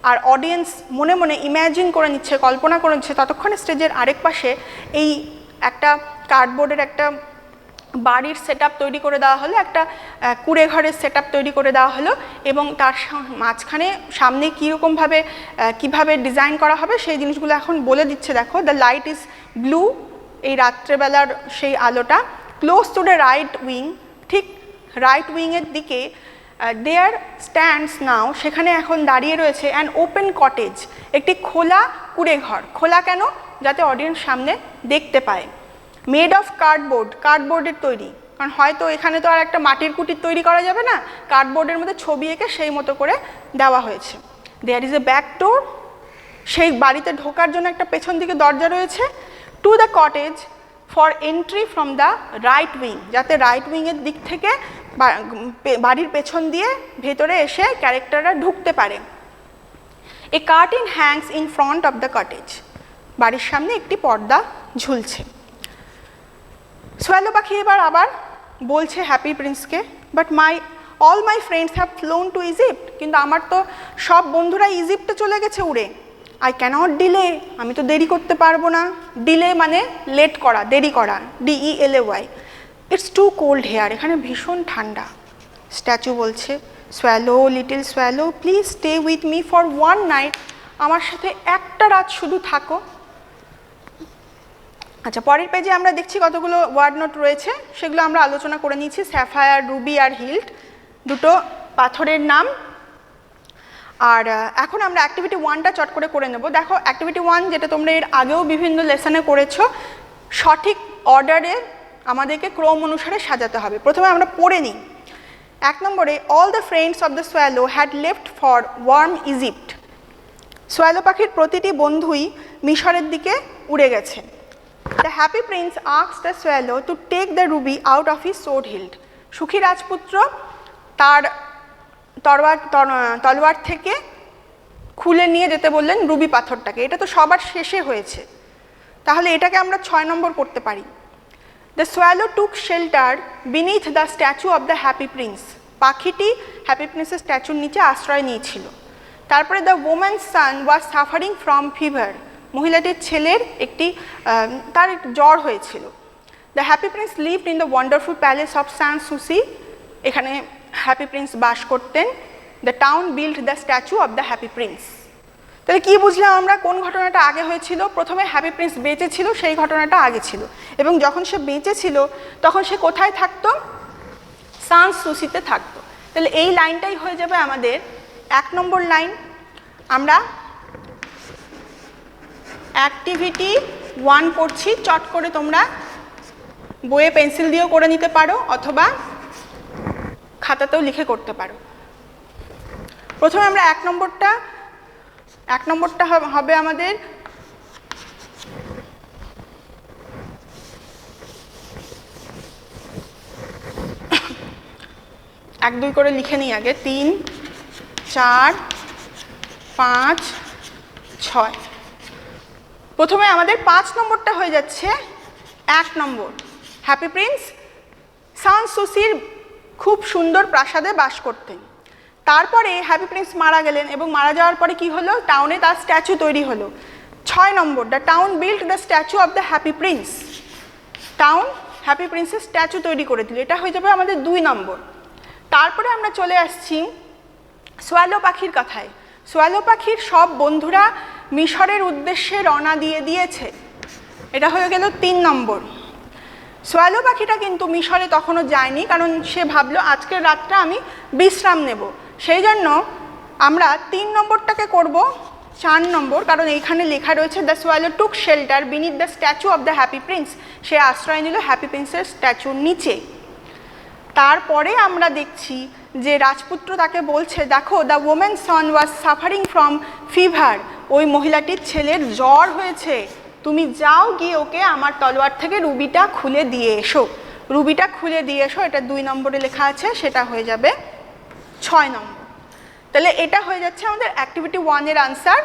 আর অডিয়েন্স মনে মনে ইম্যাজিন করে নিচ্ছে, কল্পনা করে নিচ্ছে, ততক্ষণে স্টেজের আরেক পাশে এই একটা কার্ডবোর্ডের একটা বাড়ির সেট আপ তৈরি করে দেওয়া হলো, একটা কুড়ে ঘরের সেট আপ তৈরি করে দেওয়া হলো, এবং তার মাঝখানে সামনে কীরকমভাবে কীভাবে ডিজাইন করা হবে সেই জিনিসগুলো এখন বলে দিচ্ছে। দেখো, দ্য লাইট ইজ ব্লু, এই রাত্রেবেলার সেই আলোটা, close to the right wing, ঠিক রাইট উইংয়ের দিকে, দেয়ার স্ট্যান্ডস নাও, সেখানে এখন দাঁড়িয়ে রয়েছে, অ্যান ওপেন কটেজ, একটি খোলা কুড়ে ঘর। খোলা কেন? যাতে অডিয়েন্স সামনে দেখতে পায়। মেড অফ কার্ডবোর্ড, কার্ডবোর্ডের তৈরি, কারণ হয়তো এখানে তো আর একটা মাটির কুটির তৈরি করা যাবে না, কার্ডবোর্ডের মধ্যে ছবি এঁকে সেই মতো করে দেওয়া হয়েছে। দেয়ার ইজ এ ব্যাক ডোর, সেই বাড়িতে ঢোকার জন্য একটা পেছন দিকে দরজা রয়েছে। To the cottage for entry from the right wing, যাতে রাইট উইংয়ের দিক থেকে বাড়ির পেছন দিয়ে ভেতরে এসে ক্যারেক্টাররা ঢুকতে পারে। A curtain hangs in front of the cottage, বাড়ির সামনে একটি পর্দা ঝুলছে। সোয়ালো পাখি এবার আবার বলছে হ্যাপি প্রিন্সকে, but all my friends have flown to Egypt, কিন্তু আমার তো সব বন্ধুরা ইজিপ্টে চলে গেছে উড়ে। আই ক্যানট ডিলে, আমি তো দেরি করতে পারবো না। ডিলে মানে লেট করা, দেরি করা, DELAY। It's too cold here, এখানে ভীষণ ঠান্ডা। স্ট্যাচু বলছে, swallow, little swallow, please stay with me for one night, আমার সাথে একটা রাত শুধু থাকো। আচ্ছা, পরের পেজে আমরা দেখছি কতগুলো ওয়ার্ড নোট রয়েছে, সেগুলো আমরা আলোচনা করে নিয়েছি। স্যাফায়ার, রুবি আর হিল্ট, দুটো পাথরের নাম। আর এখন আমরা অ্যাক্টিভিটি 1টা চট করে নেব। দেখো, অ্যাক্টিভিটি 1 যেটা তোমরা এর আগেও বিভিন্ন লেসনে করেছো, সঠিক অর্ডারে আমাদেরকে ক্রম অনুসারে সাজাতে হবে। প্রথমে আমরা পড়ে নিই। 1 নম্বরে all the friends of the swallow had left for warm Egypt. Swallow পাখির প্রতিটি বন্ধুই মিশরের দিকে উড়ে গেছে। The happy prince asked the swallow to take the ruby out of his sword hilt. সুখী রাজপুত্র তার তলোয়ার থেকে খুলে নিয়ে যেতে বললেন রুবি পাথরটাকে। এটা তো সবার শেষে হয়েছে, তাহলে এটাকে আমরা 6 নম্বর করতে পারি। The swallow took shelter beneath the statue of the happy Prince. পাখিটি হ্যাপি প্রিন্সের স্ট্যাচুর নিচে আশ্রয় নিয়েছিল। তারপরে the woman's son was suffering from fever. মহিলাটির ছেলের তার জ্বর হয়েছিল। The happy Prince lived in the wonderful palace of Sans Souci. এখানে হ্যাপি প্রিন্স বাস করতেন। The town build the statue of the happy Prince. তাহলে কী বুঝলাম আমরা, কোন ঘটনাটা আগে হয়েছিল? প্রথমে হ্যাপি প্রিন্স বেঁচে ছিল, সেই ঘটনাটা আগে ছিল, এবং যখন সে বেঁচে ছিল তখন সে কোথায় থাকতো? সান সুসিতে থাকতো। তাহলে এই লাইনটাই হয়ে যাবে আমাদের 1 নম্বর লাইন। আমরা অ্যাক্টিভিটি 1 করছি, চট করে তোমরা বইয়ে পেন্সিল দিয়েও করে নিতে পারো অথবা খাতাতেও লিখে করতে পারো। প্রথমে আমরা 1 নম্বরটা হবে আমাদের এক দুই করে লিখে নিই আগে। 3, 4, 5, 6। প্রথমে আমাদের 5 নম্বরটা হয়ে যাচ্ছে 1 নম্বর। হ্যাপি প্রিন্স সান সুসির খুব সুন্দর প্রাসাদে বাস করতেন। তারপরে হ্যাপি প্রিন্স মারা গেলেন, এবং মারা যাওয়ার পরে কি হলো? টাউনে তার স্ট্যাচু তৈরি হলো। 6 number, the town build the statue of the happy Prince. Town Happy প্রিন্সের স্ট্যাচু তৈরি করে দিল। এটা হয়ে যাবে আমাদের 2 নম্বর। তারপরে আমরা চলে আসছি সোয়ালো পাখির কথায়। সোয়ালো পাখির সব বন্ধুরা মিশরের উদ্দেশ্যে রওনা দিয়ে দিয়েছে। এটা হয়ে গেল 3 নম্বর। সোয়ালো পাখিটা কিন্তু মিশরে তখনও যায়নি, কারণ সে ভাবলো আজকের রাতটা আমি বিশ্রাম নেব। সেই জন্য আমরা 3 নম্বরটাকে করব 4 নম্বর, কারণ এইখানে লেখা রয়েছে the swallow took shelter beneath the statue of the happy Prince. সে আশ্রয় নিল হ্যাপি প্রিন্সের স্ট্যাচুর নিচে। তারপরে আমরা দেখছি যে রাজপুত্র তাকে বলছে, দেখো the woman Son was suffering from fever. ওই মহিলাটির ছেলের জ্বর হয়েছে, তুমি যাও গিয়ে ওকে আমার তলোয়ার থেকে রুবিটা খুলে দিয়ে এসো। রুবিটা খুলে দিয়ে এসো, এটা 2 নম্বরে লেখা আছে, সেটা হয়ে যাবে 6 নম্বর। তাহলে এটা হয়ে যাচ্ছে আমাদের অ্যাক্টিভিটি 1 এর আনসার।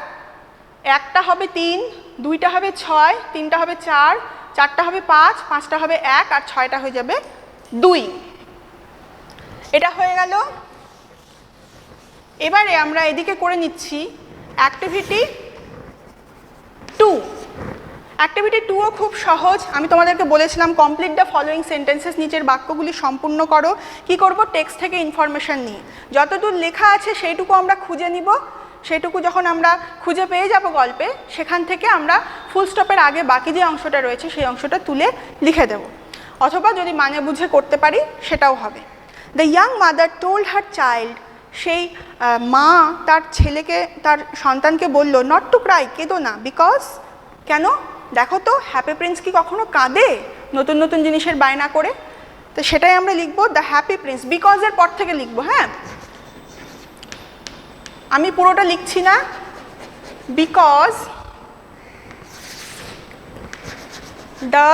1টা হবে 3, 2টা হবে 6, 3টা হবে 4, 4টা হবে 5, 5টা হবে 1, আর 6টা হয়ে যাবে 2। এটা হয়ে গেল। এবারে আমরা এদিকে করে নিচ্ছি অ্যাক্টিভিটি 2। অ্যাক্টিভিটি 2ও খুব সহজ। আমি তোমাদেরকে বলেছিলাম কমপ্লিট দ্য ফলোয়িং সেন্টেন্সেস, নিচের বাক্যগুলি সম্পূর্ণ করো। কি করব? টেক্সট থেকে ইনফরমেশন নিয়ে যতদূর লেখা আছে সেইটুকু আমরা খুঁজে নিব। সেইটুকু যখন আমরা খুঁজে পেয়ে যাব গল্পে, সেখান থেকে আমরা ফুল স্টপের আগে বাকি যে অংশটা রয়েছে সেই অংশটা তুলে লিখে দেব, অথবা যদি মানে বুঝে করতে পারি সেটাও হবে। The young mother told her child. সেই মা তার ছেলেকে, তার সন্তানকে বলল, নট টু ক্রাই, কেঁদো না। বিকজ, কেন? দেখো তো হ্যাপি প্রিন্স কি কখনো কাঁদে নতুন নতুন জিনিসের বায়না করে? তো সেটাই আমরা লিখবো, দ্য হ্যাপি প্রিন্স। বিকজের পর থেকে লিখবো। হ্যাঁ, আমি পুরোটা লিখছি না। বিকজ দ্য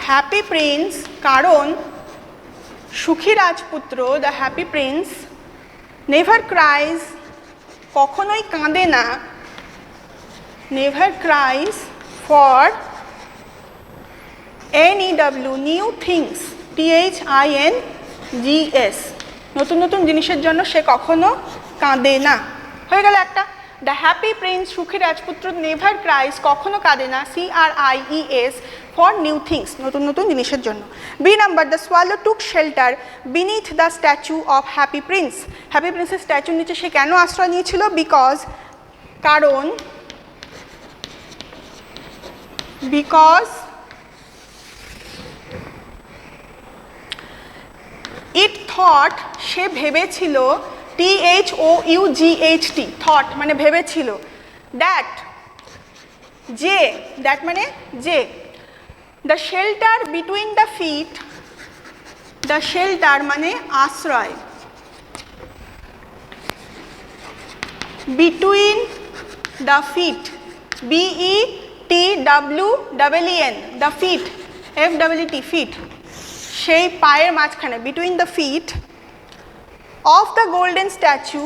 হ্যাপি প্রিন্স, কারণ সুখী রাজপুত্র, the happy Prince never cries, কখনোই কাঁদে না, never cries for NEW, new things, THINGS, নতুন নতুন জিনিসের জন্য সে কখনো কাঁদে না। হয়ে গেল একটা। দ্য হ্যাপি প্রিন্স, সুখী রাজপুত্র, নেভার ক্রাইজ, কখনো কাঁদে না, CRIES, ফর নিউ থিংস, নতুন নতুন জিনিসের জন্য। B number, the swallow took shelter beneath the statue of Happy Prince. Happy প্রিন্সের স্ট্যাচুর নিচে সে কেন আশ্রয় নিয়েছিল? বিকজ, কারণ, বিকজ ইট থট, সে ভেবেছিল, THOUGHT, থট মানে ভেবেছিল, দ্যাট, যে, দ্যাট মানে যে, the shelter between the feet, the shelter মানে আশ্রয়, between the feet, BETWEEN, the feet, FEET, feet, সেই পায়ের মাঝখানে, between the feet of the golden statue,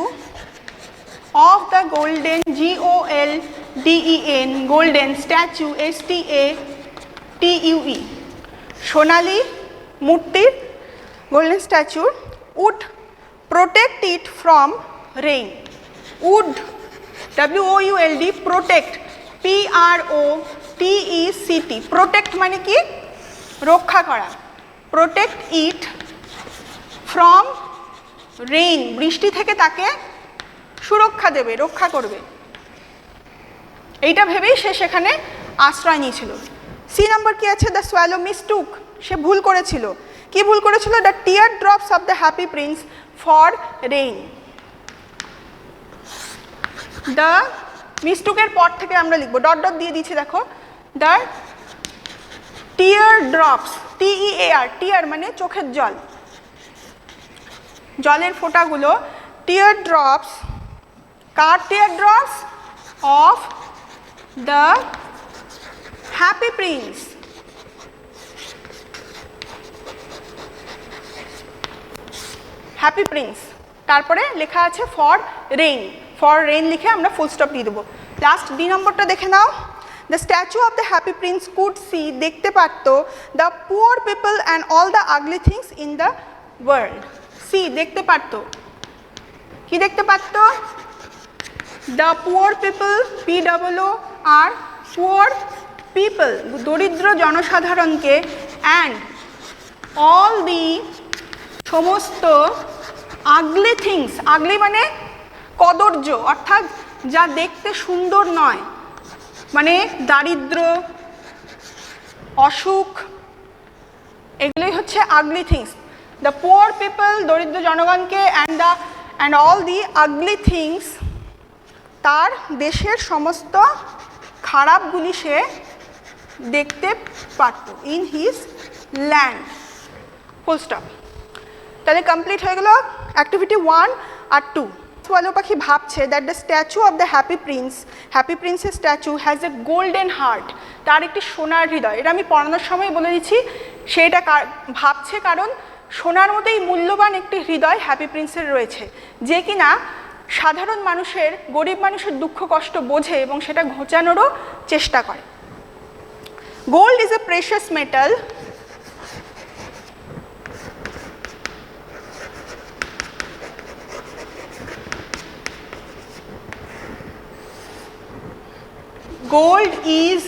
of the golden, GOLDEN, golden, statue, STATUE, সোনালি মূর্তির, গোল্ডেন স্ট্যাচুর, would protect it from rain, would, WOULD, protect, PROTECT, protect মানে কি রক্ষা করা, প্রোটেক্ট ইট ফ্রম রেইন, বৃষ্টি থেকে তাকে সুরক্ষা দেবে, রক্ষা করবে, এইটা ভেবেই সে সেখানে আশ্রয় নিয়েছিল। সি নাম্বার কি আছে? দ্য সোয়ালো মিস্টুক, সে ভুল করেছিল। কি ভুল করেছিল? The teardrops of the happy Prince for rain. The মিস্টুকের পর থেকে আমরা লিখবো, ডট ডট দিয়ে দিচ্ছি দেখো, the teardrops, TEAR, tear মানে চোখের জল, জলের ফোঁটাগুলো, টিয়ার ড্রপস, কার teardrops? Of the happy Prince, Happy Prince, তারপরে লেখা আছে ফর রেইন, ফর রেইন লিখে আমরা ফুল স্টপ দিয়ে দেবো। লাস্ট ডি নম্বরটা দেখে নাও। The statue of the happy prince could see, দেখতে পারত, the poor people and all the ugly things in the world. See দেখতে পারত, কি দেখতে পারত? The poor people, POOR, poor people, দরিদ্র জনসাধারণকে, অ্যান্ড অল দি, সমস্ত, আগলি থিংস, আগলি মানে কদর্য, অর্থাৎ যা দেখতে সুন্দর নয়, মানে দারিদ্র, অসুখ, এগুলোই হচ্ছে ugly things. The poor people, দরিদ্র জনগণকে, and all the ugly things, তার দেশের সমস্ত খারাপগুলি সে দেখতে পারত, in his land, full stop. তাহলে কমপ্লিট হয়ে গেল অ্যাক্টিভিটি 1 আর 2। সোয়ালো পাখি ভাবছে that the statue of the happy Prince, happy প্রিন্সের statue has a golden heart, তার একটি সোনার হৃদয়। এটা আমি পড়ানোর সময় বলে দিচ্ছি, সেটা ভাবছে কারণ সোনার মতোই মূল্যবান একটি হৃদয় হ্যাপি প্রিন্সের রয়েছে, যে কিনা সাধারণ মানুষের, গরিব মানুষের দুঃখ কষ্ট বোঝে এবং সেটা ঘোচানোরও চেষ্টা করে। Gold is a precious metal, gold is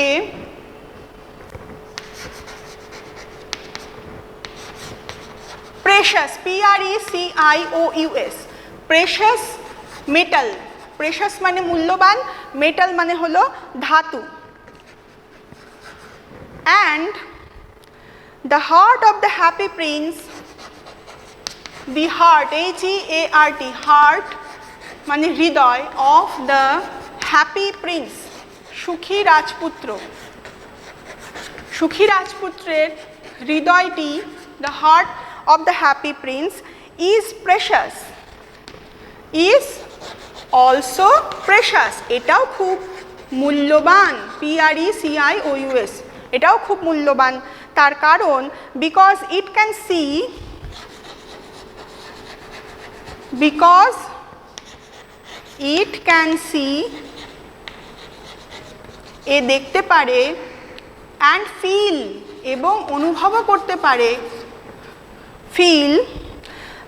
a precious, PRECIOUS, precious metal, precious মানে মূল্যবান, metal মানে হলো ধাতু, and the heart of the happy prince, the heart, HEART, heart মানে হৃদয়, of the হ্যাপি প্রিন্স, সুখী রাজপুত্র, সুখী রাজপুত্রের হৃদয়টি, the heart of the happy Prince, is precious, is also precious, এটাও খুব মূল্যবান, PRECIOUS, এটাও খুব মূল্যবান। তার কারণ because it can see, because it can see, এ দেখতে পারে, অ্যান্ড ফিল, এবং অনুভবও করতে পারে, feel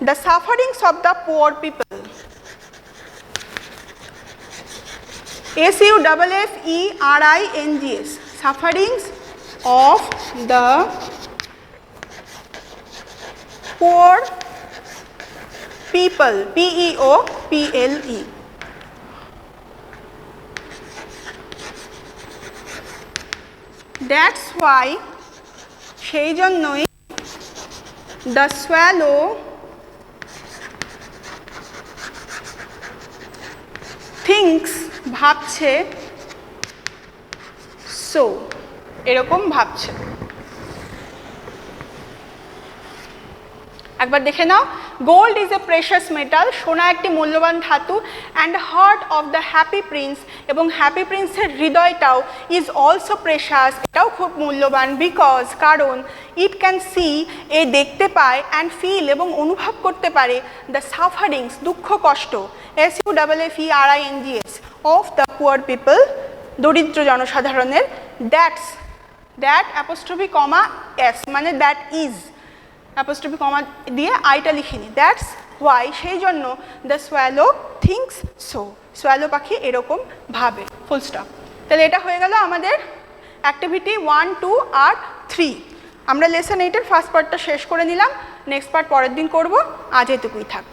the sufferings of the poor people, SUFFERINGS, sufferings of the poor people, PEOPLE। That's why, সেই জন্যই, দ্য সোয়ালো থিংস, ভাবছে, সো, এরকম ভাবছে। একবার দেখে নাও, gold is a precious metal, সোনা একটি মূল্যবান ধাতু, and heart of the happy prince, এবং হ্যাপি প্রিন্সের হৃদয়টাও ইজ অলসো প্রেশাস, এটাও খুব মূল্যবান, বিকজ কারণ ইট ক্যান সি, এ দেখতে পায়, অ্যান্ড ফিল এবং অনুভব করতে পারে দ্য সাফারিংস, দুঃখ কষ্ট, SUFFERINGS of the poor people, দরিদ্র জনসাধারণের, দ্যাট অ্যাপোস্ট্রফি কমা এস মানে দ্যাট ইজ, অ্যাপোস্ট্রফি কমা দিয়ে আইটা লিখিনি, দ্যাটস হোয়াই, সেই জন্য the swallow thinks so, swallow পাখি এরকম ভাবে, ফুল স্টপ। তাহলে এটা হয়ে গেল আমাদের অ্যাক্টিভিটি 1, 2 আর 3। আমরা লেসন 8-এর ফার্স্ট পার্টটা শেষ করে নিলাম, নেক্সট পার্ট পরের দিন করব, আজ এটুকুই থাক।